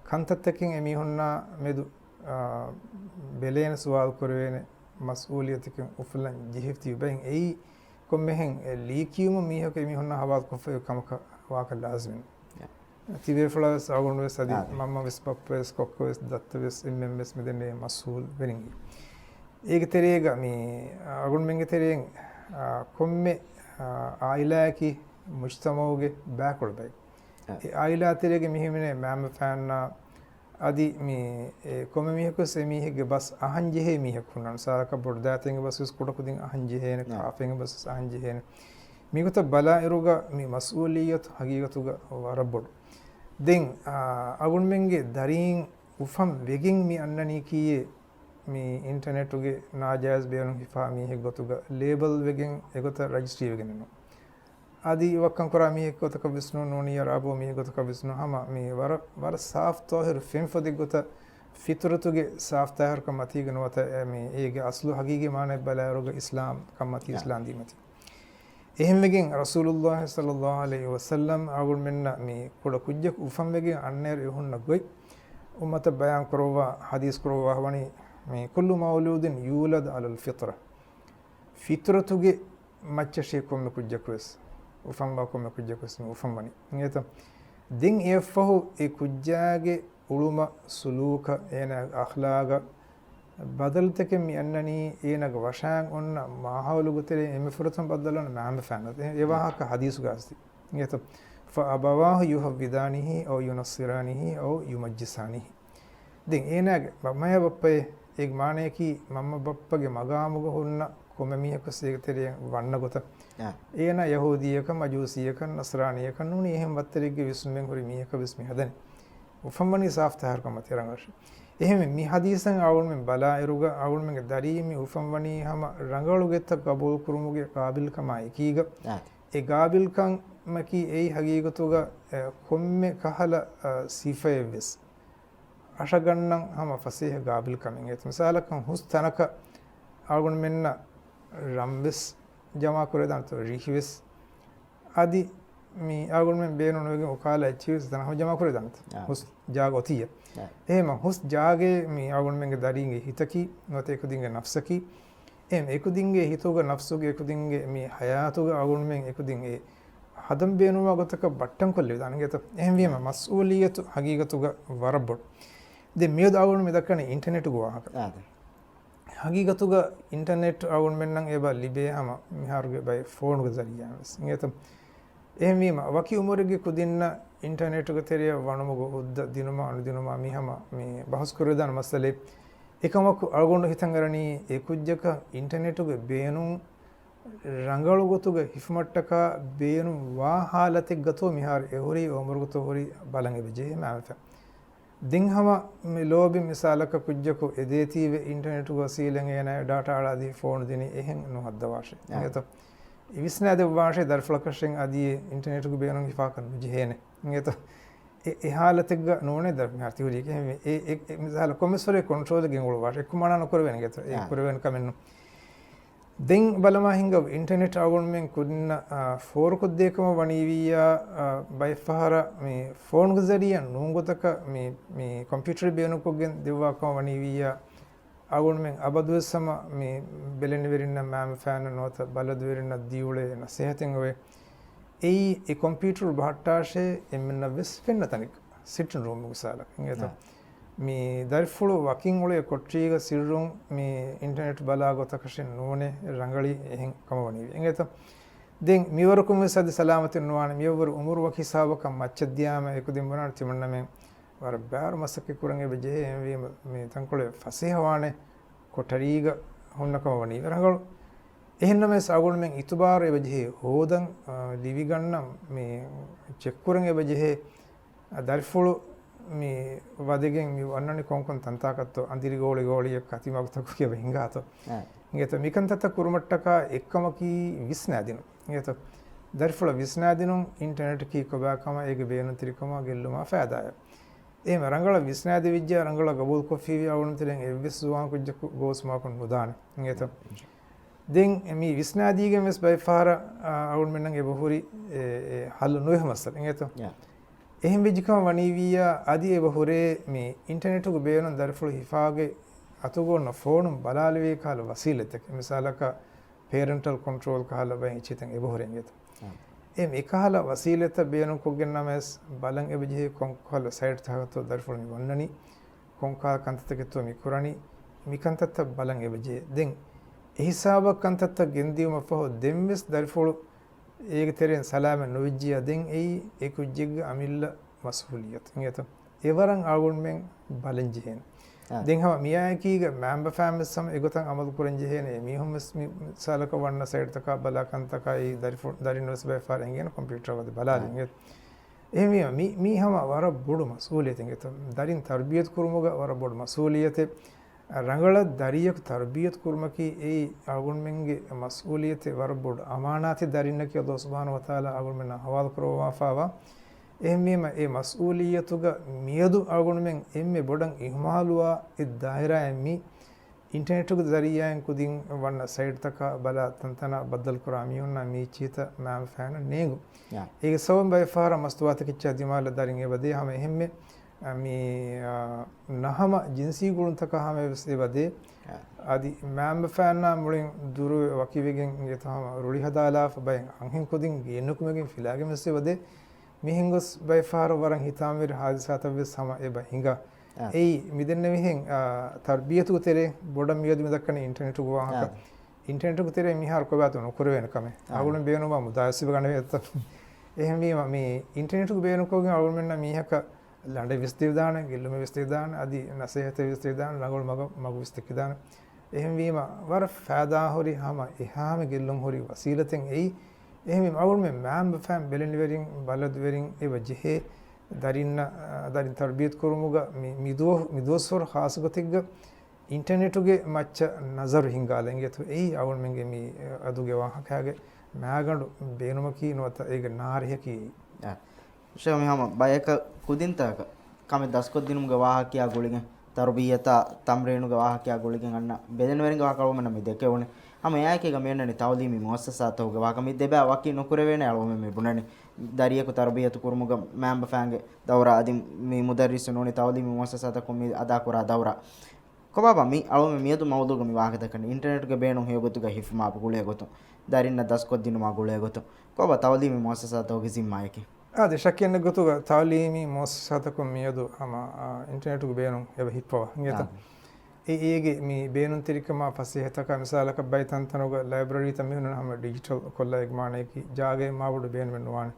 කන්තත්තකින් එමිහුන්නා මෙදු බෙලේන සුවාල් කරවේන මස්ඌලියතකින් උෆලන් ජිහිෆ්ති බෙන් එයි කොම්මෙහෙන් ලීකියුම මිහක එමිහුන්නා හවාල් කොෆේ කමක වාක ලාස්මින් තිවේ ෆලස් ආගුණ වෙස් අදි මම්ම වෙස් පප්පස් කොක්කස් දත්තවෙස් එම්එම්එස් මෙදෙන්නේ මස්ඌල් වෙරින්ගි ඒක තෙරේග මේ ආගුණ මෙන්ගේ තෙරෙන් කොම්මෙ ආයිලාකි මුජ්තමෝගේ බෑකොඩ් බයි ඒ ආයිලා තෙරේගේ මිහිමිනේ මෑම ෆෑන්නා අදි මේ කොම මිහකස් එමිහෙගේ බස් අහන්ජෙහෙ මිහක් වුණා සාක බොඩදාතෙන් බස් කුඩකුදින් අහන්ජෙහෙන කාෆෙන් බස් අහන්ජෙහෙන මිගත බලා එරුග මේ මස්ඌලියත් හගීගතුග වරබොඩ දෙන් අගුන්මෙන්ගේ දරින් උෆම් වෙගින් මි අන්නනී කීයේ මේ ඉන්ටර්නෙට් උගේ නාජායිස් බේනුම් හිෆා මිහෙක් ගතුග ලේබල් වෙගෙන් එගොත රජිස්ට්‍රි වෙගෙන නෝ आदि वक्कं करा मी एक गोतक विष्णु नोनी अराबो मी गोतक विष्णु हमा मी वर साफ तोहर फिम फदि गोत फितरतुगे साफ तहर का मती गनवत मी एगे असलु हकीकी माने बलारोग इस्लाम का मती इस्लाम दी मती එහෙම වෙගෙන් රසූලුල්ලාහ සල්ලල්ලාහු අලයිහි වසල්ලම් ආගුල් මෙන්න මේ කුඩ කුජ්ජක් උෆම් වෙගෙන් අන්නේර යහුන්න ගොයි උම්මත බයන් කරවා හදීස් කරවා වනි මේ කුල්ලු මවලූදින් යූලද අලල් ෆිත්‍ර ෆිත්‍රතුගේ මච්චෂේ කොම්ම කුජ්ජක් වෙස් උෆම් බා කොම්ම කුජ්ජක් වෙස් උෆම් වනි නියත දින් එෆහු ඒ කුජ්ජාගේ උළුම සුලූක එන අඛලාග बदलते के मी अन्ननी ये नग वशांग उन माहौल गुतरे एमे फुरतम बदलन नाम फैनत ये वहाँ का हदीस गास्ती ये तो फ़अबवाह युहविदानिही और युनस्सिरानिही और युमज्जिसानिही दिन ये नग मम्मा बप्पे एक माने की मम्मा बप्पा के मगामुग हुन्ना कोमेमी है कुछ एक तेरे वन्न गुता ये ना यहूदिया का मजूसिया का नस्रानिया का नूनी ये हम बत्तरी के विस्में हुरी मी का विस्में हदन उफ़म्मनी साफ तहर का मत रंगाश එහෙම මේ හදීසෙන් ආවුන් මෙන් බලා එරුග ආවුන් මෙන් දරීමි උෆම් වනි හැම රංගවලුගෙත් කබූල් කුරුමුගේ කාබිල්කමයි කීග ඒ කාබිල්කම් මකි ඒ හගීගතුග කොම්මේ කහල සිෆෙවිස් අශගන්නන් හැම ෆසීහ කාබිල්කමෙන් ඒත් මිසාලකම් හුස්තනක ආවුන් මෙන්න රම්විස් ජමා කරේ දාන්ත රිහිවිස් আদি මේ ආවුන් මෙන් බේනුන වගේ ඔකාලා චීස් දන හො ජමා කරේ දාන්ත හුස් ජාගොතිය එහෙම හුස් ජාගේ මේ ආගුණ මෙන්ගේ දරින්ගේ හිතකි නොත එකුදින්ගේ නෆ්සකි එහෙම එකුදින්ගේ හිතුග නෆ්සුගේ එකුදින්ගේ මේ හයාතුග ආගුණ මෙන් එකුදින් ඒ හදම් බේනුවා ගතක බට්ටම් කොල්ලේ දානගෙත එහෙම වීම මස්ඌලියතු හගීගතුග වරබොඩ් දෙ මියද ආගුණ මෙ දක්කන ඉන්ටර්නෙට් ගෝවාක හගීගතුග ඉන්ටර්නෙට් ආගුණ මෙන් නම් ඒබ ලිබේ හැම මිහාරුගේ බයි ෆෝන් ග zariyanes ngeත එහෙම වීම වකි උමරගේ කුදින්න इंटरनेट के तेरे वणमुग उद्द दिनुमा अनुदिनुमा मिहमा में बहस कुरेदान मसले एकमक अळगोंड हितंगरणी एकुज्जक इंटरनेट के बेनु रंगळुगतुग हिफमट्टक बेनु वा हालते गतो मिहार एहुरी ओमरगतो होरी बालंगे बजे मामत दिंहमा में लोबि मिसालक कुज्जक एदेती वे इंटरनेट को सीलेंगे न डाटा आदि फोन दिनी एहन नो हद्दवाशे तो इविस्नादे वाशे दरफलकशिंग आदि इंटरनेट को बेनु हिफाकन जेहेने ये तो ए हालत नोने दर मारती हुई कि एक मिसाल कमिसरे कंट्रोल गेंगुल वाश एक माना न करवेन के तो एक करवेन कमेन दिन बलमा हिंग इंटरनेट आगुन में कुन फोर को देखो वनीविया बाय फहरा में फोन के जरिए नोंगो तक में कंप्यूटर बेनो को गें दिवा को वनीविया आगुन में अबदु सम में बेलेनवेरिन मैम फैन नोत बलदवेरिन दिउले न सेहतिंग वे ඒ කොම්පියුටර් භාට්ටාෂේ එමෙන්න වෙස් වෙන්න තනික සිටින් රූම් එක සාලක් ඉංගත මේ දරිෆුළු වකින් ඔලේ කොට්ටීග සිරුම් මේ ඉන්ටර්නෙට් බලා ගොතකෂෙන් නෝනේ රංගලි එහෙන් කමවනි ඉංගත den miwarukum sadi salamatin nuwan miwar umur wa hisabaka maccadiyama ekudim banar timanna men war bar masake kurange beje me tankole fasihawane kotariga honnakama wani rangal එහෙන්නම සාගුණ මෙන් ඉතුබාර එවජෙහි හෝදන් ලිවි ගන්නම් මේ චෙක් කුරන් එවජෙහි දර්ෆුළු මේ වදගෙන් මේ වන්නනි කොන්කොන් තන්තාකත්තෝ අඳිරි ගෝලි ගෝලිය කතිමක්තක කිය වෙංගාතෝ ඉංගත මිකන්තත කුරුමට්ටක එක්කමකි විස්නාදිනු ඉංගත දර්ෆුළ විස්නාදිනු ඉන්ටර්නෙට් කී කොබාකම ඒක බේනු ත්‍රිකම ගෙල්ලුමා ෆෑදාය එහෙම රංගල විස්නාදි විද්‍යා රංගල ගබුල් කොෆී වුණ තිරෙන් එවිස් සුවාන් කුජ්ජ ගෝස් මාකුන් මුදාන ඉංගත den mi visnadige mes by fara awul menang e bahuri halu noy hamasal ingeto ehim vejikam waniviya adi e bahure mi internet ku beyon darful hifage atugonna phone balalewe kala wasiletek misalaka parental control kala bay chiten e bahure ingeto em ekala wasileta beyon ku genna mes balan e beje konkala site thagato darful mi wannani konka kantata ketto mi kurani mi kantata balan e beje den හිසාවක් අන්තත්ත ගෙන්දියම පහෝ දෙම්වස් දරිෆොළු ඒක තෙරෙන් සලාම නොවිජ්ජිය දෙන් එයි ඒ කුජ්ජෙග්ග අමිල්ල මස්හුලියත් ඉංගත එවරන් ආගුන් මෙන් බලන් ජෙහෙන දෙන් හම මියාකීග මෑම්බ ෆෑමිලිස් සම එගොතන් අමල් කුරන් ජෙහෙන මිහුම් සලක වන්න side තක බලාකන්තකයි දරින්නස් බයි ෆාර එංගෙන computer වද බලාලින් ඉංගත එහෙම මි හම වර බොඩු මස්හුලියත් ඉංගත දරින් තර්බියත් කුරුමුග වර බොඩු මස්හුලියත් ರಂಗಳ ದರಿಯಕ್ ತರ್ಬಿಯತ್ ಕುರ್ಮಕಿ ಏ ಅಗುನ್ ಮೆಂಗೆ ಮಸ್ಊಲಿಯತೆ ವರಬೋಡ್ ಅಮಾನಾತಿ ದರಿನ್ನಕಿ ಅಲ್ಲಾಹ್ ಸುಬ್ಹಾನಹು ವ ತಆಲಾ ಅಗುನ್ ಮೆನ್ನ ಹವಾಲ್ ಕರೋವಾ ಫಾವಾ ಎಮ್ಮೆಮ ಎ ಮಸ್ಊಲಿಯತುಗ ಮಿಯದು ಅಗುನ್ ಮೆಂ ಎಮ್ಮೆ ಬೊಡಂ ಇಹ್ಮಾಲುವಾ ಇದ್ ದಾಹಿರಾ ಎಮ್ಮಿ ಇಂಟರ್ನೆಟ್ಗೆ ದರಿಯಾನ್ ಕುದಿನ್ ವನ್ನ ಸೈಡ್ ತಕ ಬಲ ತಂತನ ಬದಲ್ ಕುರಾ ಮಿಯುನ್ನ ಮಿ ಚೀತ ಮ್ಯಾಮ್ ಫ್ಯಾನ್ ನೇಗು ಈಗ ಸವಂ ಬೈ ಫಾರ ಮಸ್ತುವಾತ ಕಿಚ್ಚ ದಿಮಾಲ ದರಿನ್ ಎ ಬದೆ ಹಮ ಎಮ್ಮೆ මේ නහම ජින්සී ගුණන් තක හම වෙස්දේ ආදි මෑම්බ ෆෑන්නා මුලින් දුරු වකිවෙගෙන් යතහම රුලි හදාලා බයෙන් අංහින් කොදින් ගෙන්නකුමගෙන් ෆිලාගෙ මෙස්සේ වදේ මිහිංගස් බයි ෆාර වරන් හිතාම වෙර හාදිසාත වෙස් සම එබ හිඟා එයි මිදෙන්න මෙහෙන් තර්බියතු තෙරේ බොඩ මියදු මෙදක්කන ඉන්ටර්නෙට් ගුවාහක ඉන්ටර්නෙට් තෙරේ මිහාර කොබාතු නොකර වෙන කම ආගුණ බේනොම මුදාසිබ ගන්න වෙත්ත එහෙම මේ ඉන්ටර්නෙට් බේනකෝගෙන් ආගුණ මෙන්න මීහක ලඩ විස්තිර්දාන ගෙල්ලුම විස්තිර්දාන අදී නසයත විස්තිර්දාන ළඟොල් මග විස්තිර්දාන එහෙම වීම වර ෆෑදා හොරි හම එහාම ගෙල්ලුම් හොරි වසීලතෙන් එයි එහෙම අවුල් මේ මෑම් ෆෑම් බෙලෙන් වෙරින් බලද වෙරින් ඒ වජහේ දරින් තර්බියත් කරුමුග මිදෝස්වර ખાસගතිග්ග ඉන්ටර්නෙටුගේ මච්ච නසර් හිංගාලෙන්ගෙතු එයි අවුල් මෙන්ගේ මේ අදුගේ වාහකයාගේ මෑගඬු බේනුමකී නොත ඒක නාරියකී Sheikh mihama bayaka kudintaka kame Dhaskohdhinunge wahakiya guligen tarbiyata tamreenuge wahakiya guligen anna beden weringe wakalwomena me deke one ama yaakega mennani tawlimi muassasatuge wakami deba waki nokurevene alwome me bunani dariyaku tarbiyatu kurumuga mamba fange dawra adim me mudarrisunoni tawlimi muassasataku me ada kura dawra kobaba mi alwome miedu mawduga mi wahaka kan internet ge Beynun Heyogothugai Hifumah gule gotu Dharinnah Dhaskohdhinuma gule gotu koba tawlimi muassasatuge zimmayeki ade shakkenne gotuga tawlimi muassasataku miyadu ama internetuge Beynun eba hippawa ngeta ege mi Beynun tirikama fasihata misalaka baytantanuga library tamihun hama digital kolla egmaneki jage mabudu Beynun menwan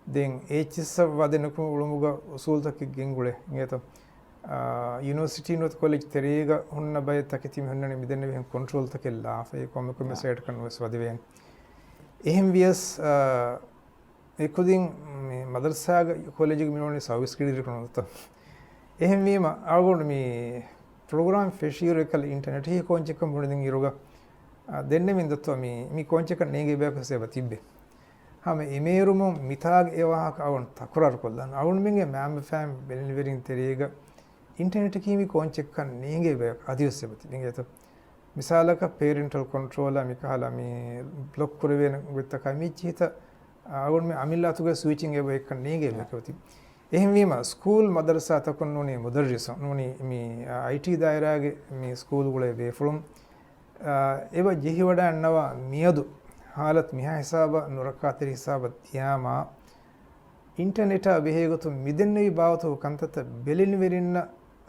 den hs wadenuku ulumuga usul takki gengule ngeta university not college terega hunna bay takiti mihunne midenne wen control takella fe komme komme set kan wes wadiven එහෙම වියස් එකුදින් මේ මදරසාග college එක මිනෝනේ service ක්‍රීඩර් කරනොත් එහෙම වීම ආගොන්න මේ programme ෆෙෂියර් එකල internet හි කොන්ච් එක මොනදින් ඉරුග දෙන්නේ මින්දත් මේ කොන්ච් එක නේගේ බෑකසෙව තිබ්බේ හැම එමේරුම මිතාග ඒවාහක අවුන් තකුරාර කොල්ලන් අවුන් මින්ගේ මෑම් ෆෑම් බෙලිවරින් තෙරේග ඉන්ටර්නෙට් කීමි කොන්ච් එක නේගේ බෑක අදියස්සෙව තිබින්ගේත මිසාලක parental control මිකහලා මේ බ්ලොක් කරවෙන විතක මිචිත අවුන් මේ අමිල්ලාතුගේ ස්විචින් එක එක නේගේ බෑකවති එහෙම වීම ස්කූල් මදරසා තකුන් නොනේ මුදර්රිස නොනේ මේ IT දායරාගේ මේ ස්කූල් වල වේෆලුම් ඒව ජෙහි වඩා යනවා මියදු ಹಾಲತ್ ಮಿಹಾ ಹಿಸಾಬ ನುರಕಾತಿರಿ ಹಿಸಾಬ ತಿಯಾಮ ಇಂಟರ್ನೆಟ್ ಬೆಹೇಗತು ಮಿದೆನ್ನವಿ ಬಾವತು ಕಂತತ ಬೆಲಿನ ವೆರಿನ್ನ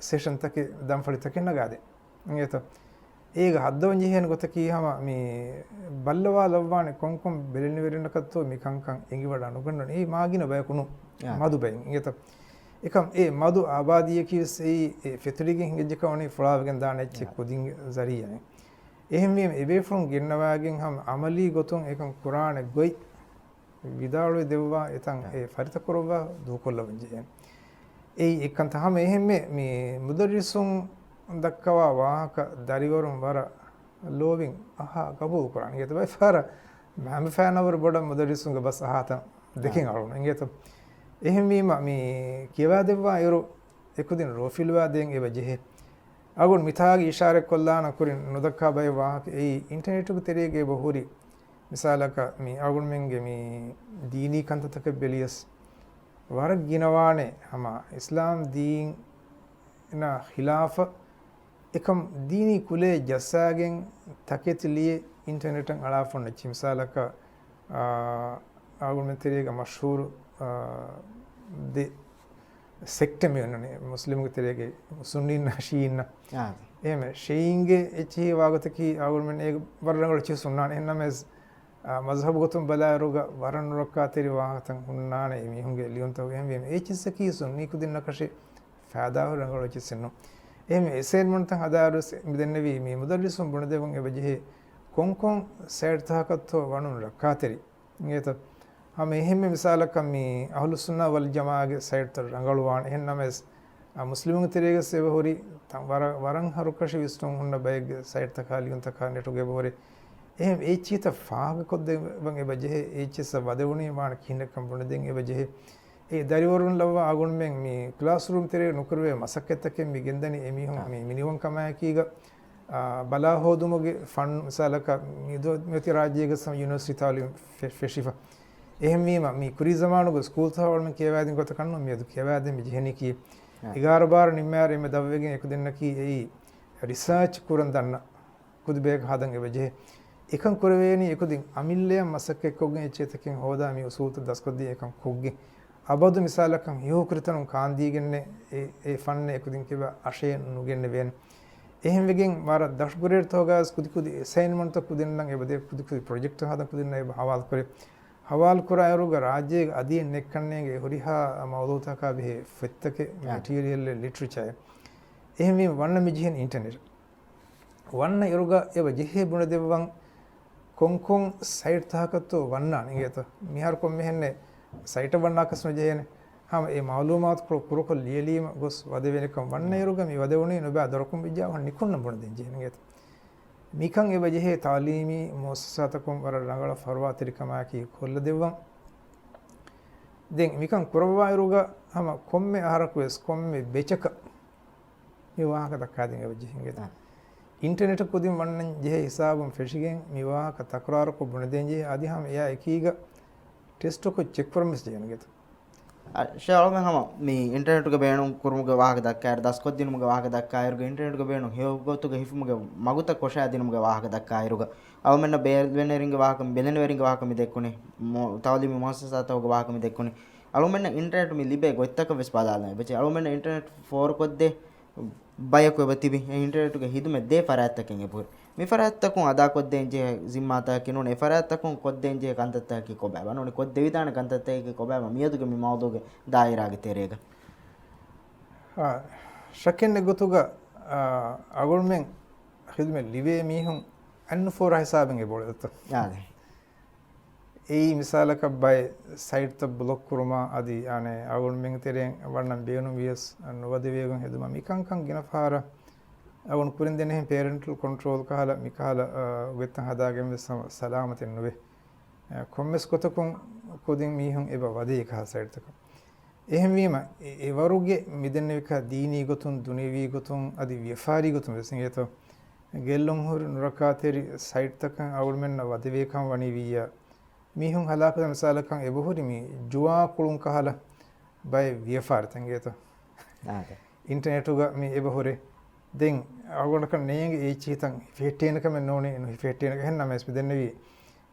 ಸೆಷನ್ ತಕೆ ದಂಫಳಿ ತಕೆ ನಗಾದೆ ಇಂಗೇತ ඒක හද්දවන් ජීහෙන ගොත කීහම මේ බල්ලවා ලව්වානේ කොන්කොම් බෙලෙන වෙරෙනකත්තෝ මිකංකම් එංගි වඩ අනුගන්න ඒ මාගින බයකුණු මදු බයෙන් ඉගත එකම් ඒ මදු ආබාදිය කිවස් ඒ ෆෙතුලිගෙන් හිඟජකවනේ ෆලාවගෙන් දාන එච්ච කුදින් සරියනේ එහෙම මේ එබේෆුන් ගෙන්නවාගෙන් හම අමලී ගොතුන් එකම් කුරාන ගොයි විදාලුවේ දෙවවා එතන් ඒ ෆරිත කරවා දුකොල්ලවන් ජීහෙන ඒ එකන් තහම එහෙම මේ මුදරිසුන් දක්කවා වාහක දරිවරුන් වර ලෝවින් අහා කබූ කරන්න ඉගත බයි ෆාර මම ෆෑනවර බොඩ මුදරිසුන්ගේ බස් අහත දෙකෙන් අරුණ ඉගත එහෙම වීම මේ කියවා දෙවවා යරු එකුදින රෝෆිල්වා දෙන් එව ජෙහෙ අගොන් මිතාගේ ඉෂාරෙක් කොල්ලාන කුරින් නොදක්කා බයි වාහක ඒ ඉන්ටර්නෙට් තෙරේගේ බහුරි මිසාලක මේ අගොන් මෙන්ගේ මේ දීනී කන්තතක බෙලියස් වර ගිනවානේ හම ඉස්ලාම් දීන් න ඛිලාෆ එකම් දීනී කුලේ ජස්සාගෙන් තකෙතිලියේ ඉන්ටර්නෙටන් අලාෆොන් නැචි මිසාලක අගොන් මෙතෙරේගේ මෂහූර් de sekte මෙන්නනේ මුස්ලිම්ගේ තෙරේගේ සුන්නින් ශීන්න එහෙම ශීන්ගේ එචි වාගතකි අවුල්මන් ඒ වරණවල චි සුන්නාන එන්නමස් මස්හබ් ගොතුම් බලාරුග වරණ රොක්කා තෙරි වාගතන් උන්නානේ මිහුන්ගේ ලියුන්තව එහෙම මේ එචිසකි සුන්නි කුදින්න කෂේ ෆාදාව රංගවල චි සෙන්නු එහෙම එසෙන්මන්ත හදාරුස් මිදෙන්නවි මේ මුදල්ලිසුම් බුණ දෙවන් එබජෙහි කොන්කොන් සර්තහකත්ව වණුන් රක්කා තෙරි නේත हम එහෙම මිසාලක මේ අහ්ලු සුන්නා වල් ජමාගේ සයිඩ් තර රංගලුවාන එහෙන්නමස් මුස්ලිමුන් තෙරේගේ සේව හොරි වරන් හරුකෂ විස්තුන් හොන්න බයග සයිඩ් තකාලියුන් තකා නෙටුගේ බොරි එහෙම ඒ චීත ෆාග කොද්ද වන් එබජෙහි ඒ චිස වදවුණී මාන කින්නකම් බුණ දෙන් එබජෙහි ඒ දරිවරුන් ලව ආගොන් මෙන් මේ ක්ලාස් රූම් තෙරේ නුකරුවේ මසක්කෙත්තකෙන් මිගෙන්දනි එමිහුන් මේ මිනිවන් කමයකීග බලා හොදුමගේ ෆන් මිසාලක මිදො රාජ්‍යයේ සම යුනිවර්සිටි තාලියුම් ෆෙෂිෆා එහෙම වීම මේ කුරි zamanugo school thawalme කියවෑදින් ගොත කන්නු මියදු කියවෑදින් මිජෙහනි කී 11 බාර නිම්මාරේ මේ දවවගෙන් එක දෙන්න කී ඒ රිසර්ච් කුරන් දන්න කුදු බේක හදන් එවජේ එකන් කුරවේනි එකුදින් අමිල්ලය මසක් එක්කෝගෙන් චේතකෙන් හොදා මේ උසූත දස්කොද්දී එකන් කුග්ගේ අබදු මිසාලකම් යෝ කෘතනුන් කාන්දීගෙන්නේ ඒ ෆන්නේ එකුදින් කිව අෂේ නුගෙන්න වෙන එහෙම වෙගෙන් මාර දෂ්ගුරේට තෝගාස් කුදි අසයින්මන්ට් කුදින්නම් එබදේ කුදි ප්‍රොජෙක්ට් හදන් කුදින්න ඒ හවාල් කරේ हवाल कुरायरुग राज्य अदी नेक्कन्नेगे हुरिहा मौदूतका बे फित्तके मटेरियल लिटरेचर एहमी वन्न मिजिहन इंटरनेट वन्न इरुग एव जिहे बुण देवं कोंकों साइट तहकतो वन्न निगेतो मिहार को मेहने साइट वन्ना कसम जेने हम ए मालूमात को कुरुको लियलीम गोस वदेवेनकम वन्न इरुग मी वदेवुनी नुबा दरकुम बिजा वन निकुन्न बुण देन जेनेगेतो මිකං එවජෙහි තාලීමි මොස්සතකුම් වර රංගල ෆර්වා තිරිකමාකි කොල්ල දෙවම් දෙන් මිකං කුරවායරුග හම කොම්මෙ ආරක් වෙස් කොම්මෙ බෙචක මිවාහක දක්කාදින් එවජෙහින් ගෙත ඉන්ටර්නෙට් කුදින් වන්නන් ජෙහි හිසාබම් ෆෙෂිගෙන් මිවාහක තක්රාර කුබුන දෙන් ජෙහි අදි හම එයා එකීග ටෙස්ට් को चेक फॉर्मेस जेन ගෙත ශාලම හම මේ ඉන්ටර්නෙට්ගේ බේණුම් කුරුමුගේ වාහක දක්කායර දස්කොද්දිනුමුගේ වාහක දක්කායරුගේ ඉන්ටර්නෙට්ගේ බේණුම් හේවගොතුගේ හිෆුමුගේ මගුත කොෂාදිනුමුගේ වාහක දක්කායරුගේ අවමෙන්න බේල්වෙනරින්ගේ වාහක බෙදෙනවරින්ගේ වාහක මි දෙක්කුනේ තවලිමි මොහසසතවගේ වාහක මි දෙක්කුනේ අලුමෙන්න ඉන්ටර්නෙට් මි ලිබේ ගොත්තක වෙස් පාදාලනේ බෙචි අලුමෙන්න ඉන්ටර්නෙට් ෆෝර් කොද්දේ බයක වෙතිබි ඉන්ටර්නෙට්ගේ හිදුමේ දේ ෆරාත්තකෙන් එපුර මේ ෆරාත්තකුන් අදා කොද්දෙන් ජේ zimmaata කිනුනේ ෆරාත්තකුන් කොද්දෙන් ජේ කන්තත්තා කි කොබෑ වනෝනේ කොද්දේ විදාන කන්තත්තා කි කොබෑ මියදුගේ මි මවදුගේ දායිරාගේ තෙරේග ශකෙන් ගොතුග අගොල්මෙන් හිදුමේ ලිවේ මිහුන් අන්න ෆෝර හිසාබෙන් එබොලෙත යාදේ ඒ මිසාලක බයි සයිට් ත බ්ලොක් කුරුමා අදි අනේ අගොල්මෙන් තෙරෙන් වන්නම් බේනු වියස් නොවදවේගන් හෙදුම මිකංකන් ගිනෆාර අවුන් කුරින් දෙන්නේ පේරන්ටල් කන්ට්‍රෝල් කහලා මිකහලා වෙත්තන් හදාගෙන සලාමතෙන් නොවේ කොම්මස් කොතකුන් කොදින් මිහුන් එබ වදේ කහ සයිට් තක එහෙම වීම ඒ වරුගේ මිදෙන්න එක දීනී ගොතුන් දුනීවී ගොතුන් අදි ව්‍යාපාරී ගොතුන් වෙසින්ගේතෝ ගෙල්ලොන් හොරු නුරකාතේරි සයිට් තක අවුල්මෙන් වදවේකම් වනි විය මිහුන් හලාක මිසාලකන් එබහුරි මි ජුවා කුළුන් කහලා බයි ව්‍යාපාර තංගේතෝ ඉන්ටර්නෙට් උග මි එබහුරේ දෙන් අවගොනක නේගේ ඒ චීතන් ෆෙටේනක මෙ නෝනේ නු ෆෙටේනක හෙන්නම එස් දෙන්නවි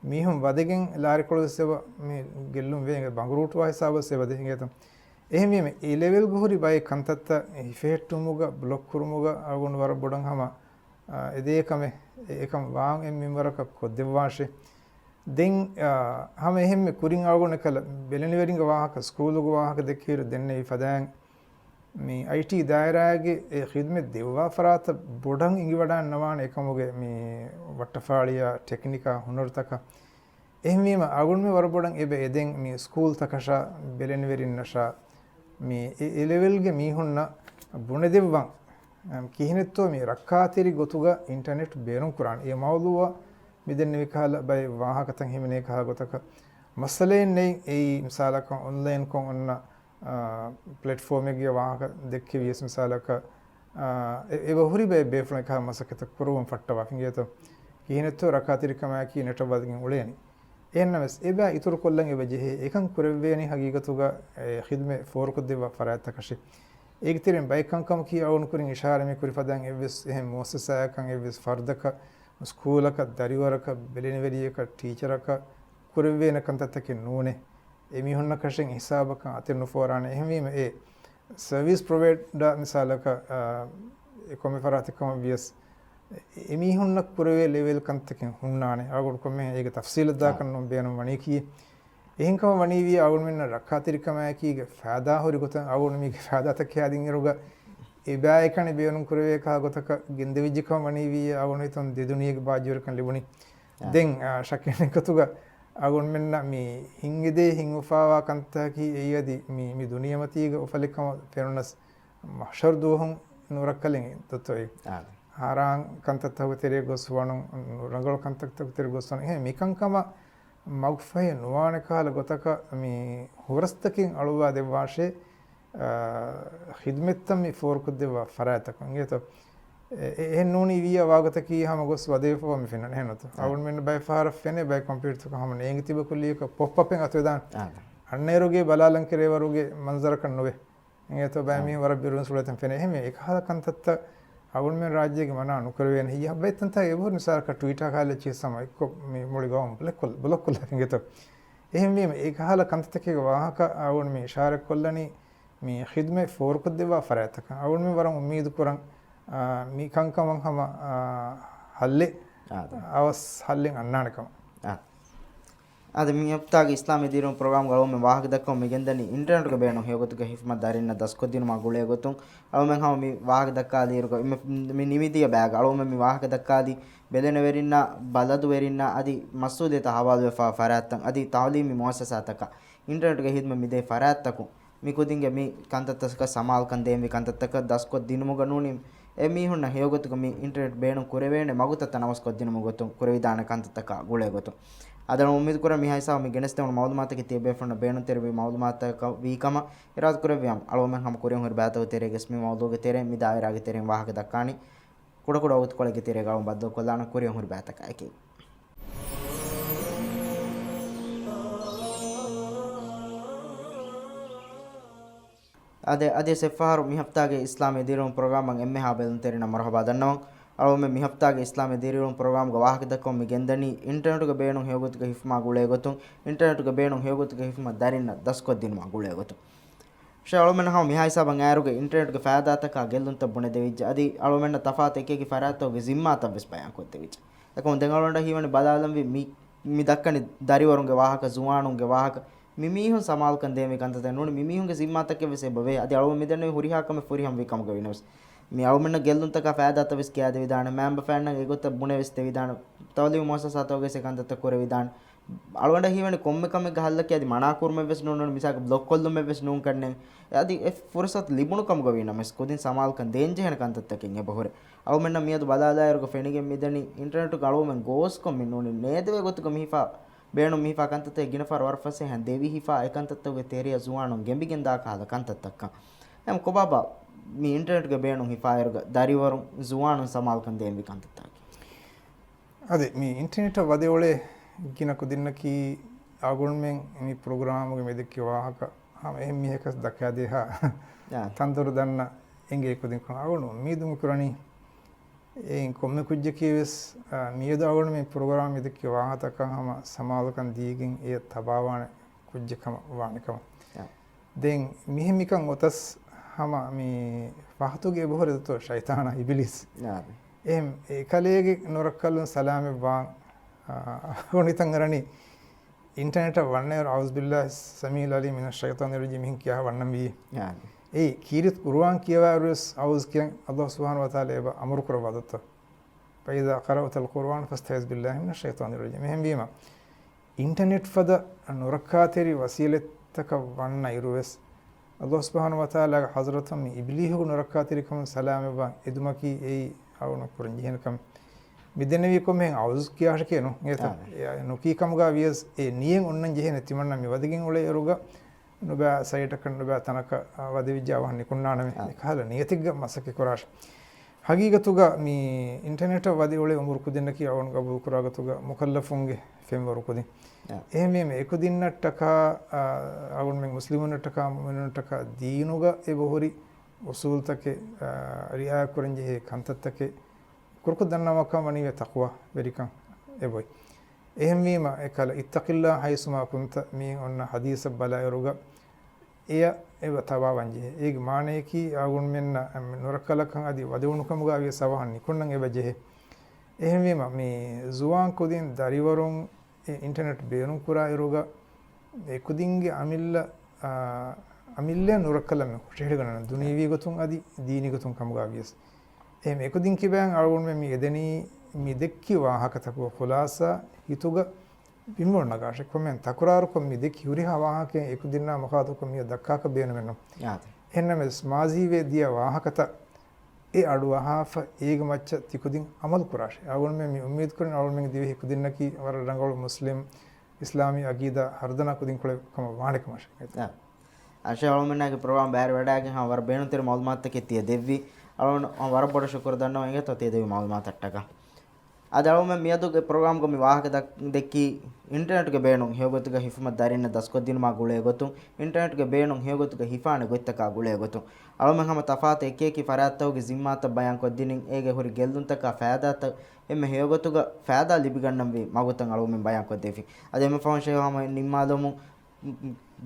මිහුන් වදගෙන් ලාරි කොළසෙව මේ ගෙල්ලුම් වේගේ බංගුරුට වහිසාව සෙව දෙහිගේතම් එහෙම මේ ඒ ලෙවල් ගහුරි බයි කන්තත්ත ෆෙට්ටුමුග බ්ලොක් කුරුමුග අවගොන වර බොඩන් හම එදේකම ඒකම වාන් එම්මිවරක කොද්දෙවාශේ දෙන් හැම එහෙම කුරින් අවගොන කළ බෙලෙනවරින්ග වාහක ස්කූලුග වාහක දෙකීර දෙන්නේ ෆදාන් මේ IT දායරාගේ ඒ ඛිදමත් දෙවවා ෆරාත බොඩන් ඉඟි වඩා නවාන එකමුගේ මේ වට්ටෆාලියා ටෙක්නිකා හුනර්තක එහෙමීම අගුන් මේ වර බොඩන් එබේ එදෙන් මේ ස්කූල් තකෂා බෙලෙනවරින් නෂා මේ ඒ ලෙවල්ගේ මීහුන්න බුණ දෙවවන් කිහිනෙත්තෝ මේ රක්කාතිරි ගොතුග ඉන්ටර්නෙට් බේරුම් කුරාන ඒ මවදුවා මිදෙන්න විකාල බයි වාහකතන් හිමනේ කහ ගොතක මසලෙන් නේ ඒ මිසාලක ඔන්ලයින් කොන් ඔන්න ಪ್ಲಾಟ್ಫಾರ್ಮ್ ಗೆ ವಾಹಕ ದೆಕ್ಕೆ ವಿಎಸ್ ಮಿಸಾಲಕ ಎ ಬಹುರಿ ಬೆ ಬೇಫ್ಲ ಕಹ ಮಸಕತ ಕುರುವಂ ಫಟ್ಟವಾ ಫಿಂಗೇತೋ ಕೀನೆತ್ತೋ ರಕಾತಿರಿಕಮ ಕಿ ನೆಟಬದಗಿನ್ ಉಳೇನಿ ಎನ್ನಮಸ್ ಎಬಾ ಇತುರು ಕೊಲ್ಲಂ ಎ ವಜಹೆ ಏಕಂ ಕುರವೇನಿ ಹಗೀಗತುಗ ಖಿದ್ಮೆ ಫೋರ್ಕು ದೇವ ಫರಾತ ಕಶಿ ಏಗತಿರೆಂ ಬೈಕಂ ಕಂ ಕಿ ಅವನ್ ಕುರಿನ್ ಇಶಾರೆ ಮೆ ಕುರಿ ಫದಂ ಎವಿಸ್ ಎಹೆ ಮುಅಸ್ಸಸಾ ಕಂ ಎವಿಸ್ ಫರ್ದಕ ಸ್ಕೂಲಕ ದರಿವರಕ ಬೆಲೆನಿವೆರಿಯಕ ಟೀಚರಕ ಕುರವೇನ ಕಂತತಕ್ಕೆ ನೂನೆ එමිහුන්න කෂෙන් හිසාබක අතිරනු ෆෝරාන එහෙමීම ඒ සර්විස් ප්‍රොවයිඩර් මිසාලක කොමෙ ෆරාතිකම වියස් එමිහුන්න කුරවේ ලෙවල් කන්තකින් හුන්නානේ අගොඩ කොමෙ ඒක තෆ්සීල් දාකන්න බේනම් වණී කී එහෙන්කම වණී විය අවුල් මෙන්න රක්කාතිරිකම කීගේ ෆාදා හොරි ගොත අවුල් මේගේ ෆාදා තක යදින් ඉරුග ඒ බෑයකනේ බේනුම් කුරවේ කහ ගොතක ගෙන්දවිජ්ජකම වණී විය අවුල් හිතන් දෙදුනියගේ බාජුවරකන් ලිබුණි දෙන් ශක්කෙන එකතුග අගොන් මෙන්න මේ හිංගෙදේ හිංඋෆාවා කන්තකි එයදි මේ දුනියමතීග උෆලිකම පෙරුනස් මහෂර් දුහුන් නුරක්කලෙන් තොතොයි ආරාන් කන්තතව තෙරේ ගොස්වණු රංගල කන්තතව තෙරේ ගොස්වණු එහෙ මිකංකම මග්ෆය නුවාන කාල ගොතක මේ හොරස්තකින් අලුවා දෙවාෂේ ඛිදමත්තම් මේ ෆෝර්කුද දෙවා ෆරාතක නේතෝ එහෙන් නෝනි විය වාගතකී හැම ගොස් වදේපෝ මෙ ෆිනන හෙනත අවුල් මෙන්න බයි ෆාර ෆෙනේ බයි කම්පියුටර් එක හැම නේගි තිබ කුලියක පොප් අප් එක අතේ දාන අන්නේරුගේ බලාලං කරේවරුගේ මන්සර කන්නොවේ එතෝ බයි මේ වර බිරුන් සුලතන් ෆෙනේ එහෙම එක හලකන්තත් අවුල් මෙන් රාජ්‍යගේ මන අනුකර වෙන හිය බයිතන් තා ඒවෝ නිසාර ක ට්විටර් කාලේ චි සමයි කො මේ මොලි ගාම් බ්ලොක් කොල්ලා ගෙතෝ එහෙම මේ එක හලකන්තකේ වාහක අවුල් මේ ඉෂාර කොල්ලනි මේ ඛිදමේ ෆෝර්කුද දෙවා ෆරාතක අවුල් මේ වරන් උමීද් කරන් මීකංකමන් හම හල්ලේ අවස් හල්ලෙන් අන්නානකම අද මේ අපතාගේ ඉස්ලාමී දිරුම් ප්‍රෝග්‍රෑම් ගලොම වාහක දක්වම මෙගෙන්දනි ඉන්ටර්නෙට් එක බේනෝ හේගොතුක හිෆුමා දරින්න දස්කොද්දින මගුලේ ගොතුන් අවමෙන් හම මේ වාහක දක්කාදී ඉරුක මේ නිමිතිය බෑග අවම මේ වාහක දක්කාදී බෙලෙන වෙරින්න බලදු වෙරින්න අදි මස්ූදේ තහවාල් වෙෆා ෆරාත්තන් අදි තාලීමි මුඅස්සසාතක ඉන්ටර්නෙට් එක හිදම මිදේ ෆරාත්තකු මිකුදින්ගේ මේ කන්තත්තක සමාල් කන්දේම් විකන්තත්තක දස්කොද්දිනම ගනුනි එමිහුන්න හේගොතුක මේ ඉන්ටර්නෙට් බේනු කුරවේනේ මගුතත නවස්කොද්දිනම ගොතුන් කුරවිදාන කන්තත්තක ගුලේ ගොතුන් ಅದರ ಉಮ್ಮೀದ್ ಕೂಡ ಮಿಹಾಯಿಸಾ ಮಿ ಗೆಣಸ್ತೆ ಮೌಲುಮಾತಕ್ಕೆ ತಿಬೆ ಫಣ್ಣ ಬೇಣು ತೆರವಿ ಮೌಲುಮಾತಕ ವೀಕಮ ಇರಾದ್ ಕುರವಿಯಂ ಅಳೋಮೆ ಹಮ ಕುರಿಯಂ ಹರ ಬಾತವ ತೆರೆ ಗೆಸ್ಮಿ ಮೌಲುಗೆ ತೆರೆ ಮಿ ದಾಯರಾಗೆ ತೆರೆ ವಾಹಕ ದಕ್ಕಾನಿ ಕುಡ ಕುಡ ಉತ್ಕೊಳಗೆ ತೆರೆ ಗಾವ ಬದ್ದು ಕೊಲ್ಲಾನ ಕುರಿಯಂ ಹರ ಬಾತಕ ಆಕಿ ಅದೇ ಸೆಫಾರು ಮಿ ಹಫ್ತಾಗೆ ಇಸ್ಲಾಮಿ ದಿರುಂ ಪ್ರೋಗ್ರಾಮ್ ಎಮ್ಮೆ ಹಾಬೆಲ್ ತೆರೆ ಮರ್ಹಬಾ ದನ್ನವ ಅಳೋಮೆ ಮಿ ಹಫ್ತಾಗೆ ಇಸ್ಲಾಮಿ ದಿರುಂ ಪ್ರೋಗ್ರಾಮ್ ಗ ವಾಹಕ ದಕ್ಕೊ ಮಿ ಗೆಂದನಿ ಇಂಟರ್ನೆಟ್ ಗ ಬೇಣು ಹೇಗೊತುಗ ಹಿಫ್ಮಾ ಗುಳೆ ಗೊತು ಇಂಟರ್ನೆಟ್ ಗ ಬೇಣು ಹೇಗೊತುಗ ಹಿಫ್ಮಾ ದರಿನ್ನ ದಸ್ಕೊದ್ದಿನ ಮಾ ಗುಳೆ ಗೊತು ಶೆ ಅಳೋಮೆನ ಹಾವ ಮಿ ಹಾಯಿಸಾ ಬಂಗ ಆರುಗೆ ಇಂಟರ್ನೆಟ್ ಗ ಫಾದಾತಕ ಗೆಲ್ಲುಂತ ಬುಣೆ ದೇವಿಜ್ಜ ಅದಿ ಅಳೋಮೆನ ತಫಾತ್ ಎಕೆಗೆ ಫರಾತೋಗೆ ಜಿಮ್ಮಾತ ಬೆಸ್ ಬಯಾನ್ ಕೊತ್ತೆವಿಜ್ಜ ಯಾಕೊ ದೆಂಗಳೊಂಡ ಹೀವನೆ ಬದಾಲಂ ವಿ ಮಿ ದಕ್ಕನಿ ದರಿವರುಂಗೆ ವಾಹಕ ಜುವಾನುಂಗೆ ವಾಹಕ මිමිහුන් සමාල්කන් දේමි කන්තත නුනි මිමිහුන්ගේ සිම්මාතක වෙසේ බවේ අද අලුව මෙදෙන්නේ හුරිහාකම ෆුරිහම් විකම ගවිනවස් මේ අලුමන්න ගෙල්ලුන් තක ෆෑදාත වෙස් කියා දෙවි දාන මෑම්බ ෆෑන්න ඒගොත බුනේ වෙස් දෙවි දාන තවලි මොසසතෝගේ සකන්තත කොර විදාන අලුවන්ඩ හීවනේ කොම්මකම ගහල්ල කියාදි මනා කුර්ම වෙස් නුනු මිසක බ්ලොක් කොල්ලුම වෙස් නුන් කන්නේ අදි එ ෆුරසත් ලිබුණු කම ගවින මෙස් කොදින් සමාල්කන් දේන්ජ ಹೆನ කන්තතකින් එ බහොර අලුමන්න මියද බලාදායරුක ෆෙනිගෙන් මෙදෙනි ඉන්ටර්නෙට් ගලුවමෙන් ගෝස් කොම් මිනුනි නේදවේ ගොතුක මිහිෆා ಬೇಣು ಮೀಫಾ ಕಂತತೆ ಗಿನಫಾರ್ ವರ್ಫಸೆ ಹಂ ದೇವಿ ಹಿಫಾ ಏಕಂತತ್ತವೆ ತೇರಿಯ ಜುವಾಣು ಗೆಂಬಿಗೆಂದ ಕಾಲ ಕಂತತ್ತಕ್ಕ ಎಂ ಕೊಬಾಬಾ ಮೀ ಇಂಟರ್ನೆಟ್ ಗೆ ಬೇಣು ಹಿಫಾ ಇರುಗ ದರಿವರು ಜುವಾಣು ಸಮಾಲ್ ಕಂದೆ ಎಂಬಿ ಕಂತತ್ತಾಗಿ ಅದೇ ಮೀ ಇಂಟರ್ನೆಟ್ ವದೆ ಒಳೆ ಗಿನ ಕುದಿನ್ನಕಿ ಆಗುಣ್ಮೆಂ ಮೀ ಪ್ರೋಗ್ರಾಮ್ ಗೆ ಮೆದಕ್ಕೆ ವಾಹಕ ಹಮ ಎಂ ಮೀ ಹಕಸ್ ದಕ್ಕಾದೆ ಹಾ ತಂದರು ದನ್ನ ಎಂಗೆ ಕುದಿನ್ ಕಣ ಆಗುಣು ಮೀದು ಮುಕುರಣಿ එයින් කොම්ම කුජ්ජකීවස් මියද අවුණ මේ ප්‍රෝග්‍රෑම් එකක වාහතකම් හම සමාලකම් දීගින් ඒ තබාවාන කුජ්ජකම වානිකම දැන් මිහිමිකන් ඔතස් හම මේ වහතුගේ බොහොරදතෝ ෂයිතාන Iblis ekaleege norakkalun salame wan honitan arani internet wanne a'udhu billahi samil alim minash shaitanir rajim hin kiya wannam wi ei kirit qur'an kiyawarus a'udhu kiyan Allah subhanahu wa ta'ala eba amru kurwadatta fa idha qara'ta al-qur'an fasta'iz billahi minash shaitanir rajim hem bima internet fada norakkateri wasiletaka wanna iruwes Allah subhanahu wa ta'ala hazratam iblihu norakkateri kam salame wan edumaki ei awno kuran jihenakam middenevi kom hen awus kiyash keno ngeta noki kamga vies e niyen onnan jehene timanna mi wadigin ole eruga noba site kan noba tanaka wadi vijjawan nikunnaana me kala niyatigga masake korash hagigatuga mi internet wadi ole umur kudennaki awon gabu kuragatuga mukallafunge femwaru kudin ehme me ekudinnataka awon men muslimunnataka mu'minunnataka deenuga e bohori usul take riya kurenje kantattake kurku dannamaka maniwe taqwa verikan eboy ehmima ekala ittaqillah haysuma kunta mi onna hadith balairuga eya eba tabawanje eg maaneki agun menna norakalakan adi wadewunukamuga awi sawahanni kunnan eba jehe ehmima mi zuwan kudin dariwarun internet beynun kura iruga ekudinge amilla norakkalame shehegana duniyawi gotun adi dini gotun kamuga awies එහෙම එකදින් කිබෑන් අරගොන් මේ එදෙනී මේ දෙක්කි වාහකතකව ખુલાસા හිතුග පින්වොන නගාෂ කොමෙන් තකුරාරු කොම් මේ දෙක්කි හුරිහා වාහකෙන් එකදින්නා මොකාදු කොම් මේ දක්කාක බේන වෙනු යාත එන්නම ස්මාසී වේ දිය වාහකත ඒ අඩු වහාෆ ඒග මච්ච තිකුදින් අමල් කුරාෂ අරගොන් මේ උම්මීද් කරන අරගොන් මේ දිවි එකදින්නකි වර රංගවල මුස්ලිම් ඉස්ලාමී අගීදා හර්දනා කුදින් කොල කම වාණකමෂ යා අශේ අරගොන්නාගේ ප්‍රෝග්‍රෑම් බෑර වැඩාගෙන හා වර බේනුතර මල්මාත් තකේ තිය දෙවි alon wara boda syukur danna wenga to te devi malumat attaka adalum me miyadu ge program ko mi wahaka dekki internet ge Beynun Heyogothugai Hifumah Dharinnah Dhaskohdhinun ma gule gotun internet ge Beynun Heyogothugai hifane goittaka gule gotun alum hama tafat ekeki farattaw ge zimmata bayan koddinin ege hori gelduntaka faadata emme Heyogothugai faada libigannam vi magutan alum bayan koddefi ademe function hama nimmalumu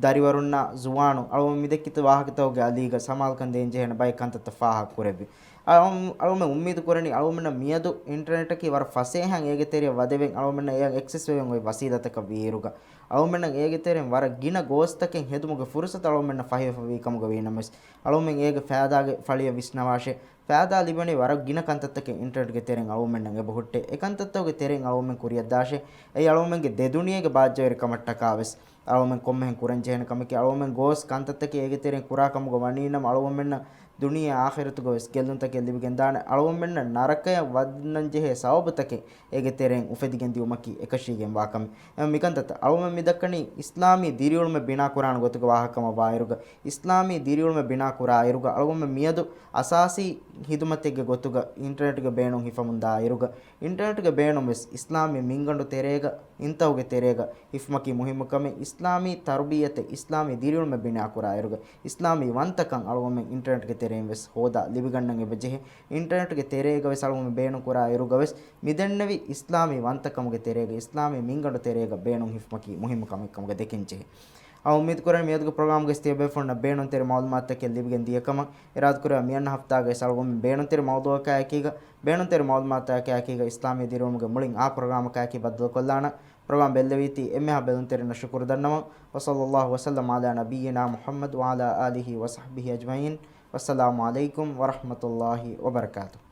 dariwarunna zuwanu alum midekkitu wahakatawge aliga samalkan denje hena bay kantata faha kurebi alum ummid korani alumna miyadu internet ki war fasehan ege teriya wadeven alumna eya access weven oi wasidataka viruga alumna ege teren war gina gostaken hedumuge fursata alumna fahifa kamuge winames alummen ege faadage faliya visnawashe faada libani war gina kantatake internet ge teren alumna ege bohutte ekantatawge teren alummen kuriyadashe ei alummen ge deduniyege bajjaveri kamattaka aves alummen kommen kurenjehena kamaki alummen gos kantatake ege teren kurakamuge waninam alummen duniya akhiratu go skelun take libigen dana alummen narakaya wadnanje sawbutake ege teren ufedigen diumaki ekashigen wakam mikantata alummen midakkani islami dhiriulhun bina quran gotuga wahakama wairuga islami dhiriulhun bina qura iruga alummen miyadu asasi hidumatege gotuga internet ge Beynun hifamunda iruga internet ge Beynun mes islami mingandu terega intauge terega hifmaki muhimmukame islami tarbiyate islami dhiriulhun bina qura iruga islami wantakan alummen internet ge tereen wes hoda libigannan ebeje internet ge terega wes alummen Beynun qura iruga wes midennevi islami wantakamuge terega islami mingandu terega Beynun hifmaki muhimmukame kamuge dekinche उम्मीद करें मियाद के programme के स्टेबे phone बेणुन तेरे मालूमात के लिए भी दिया कम इराद करें मियान हफ्ता के साल में बेणुन तेरे मौजूद का एकीगा बेणुन तेरे मालूमात क्या एकीगा इस्लामी दिरों के मुलिंग आ प्रोग्राम का एकी बदल कोल्लाना प्रोग्राम बेलवीती एम्मे बेणुन तेरे नशुकुर दन्नम वसल्लल्लाहु वसल्लम अला नबीना मुहम्मद व अला आलिहि व सहबिहि अजमईन वस्सलामु अलैकुम व रहमतुल्लाहि व बरकातुहू।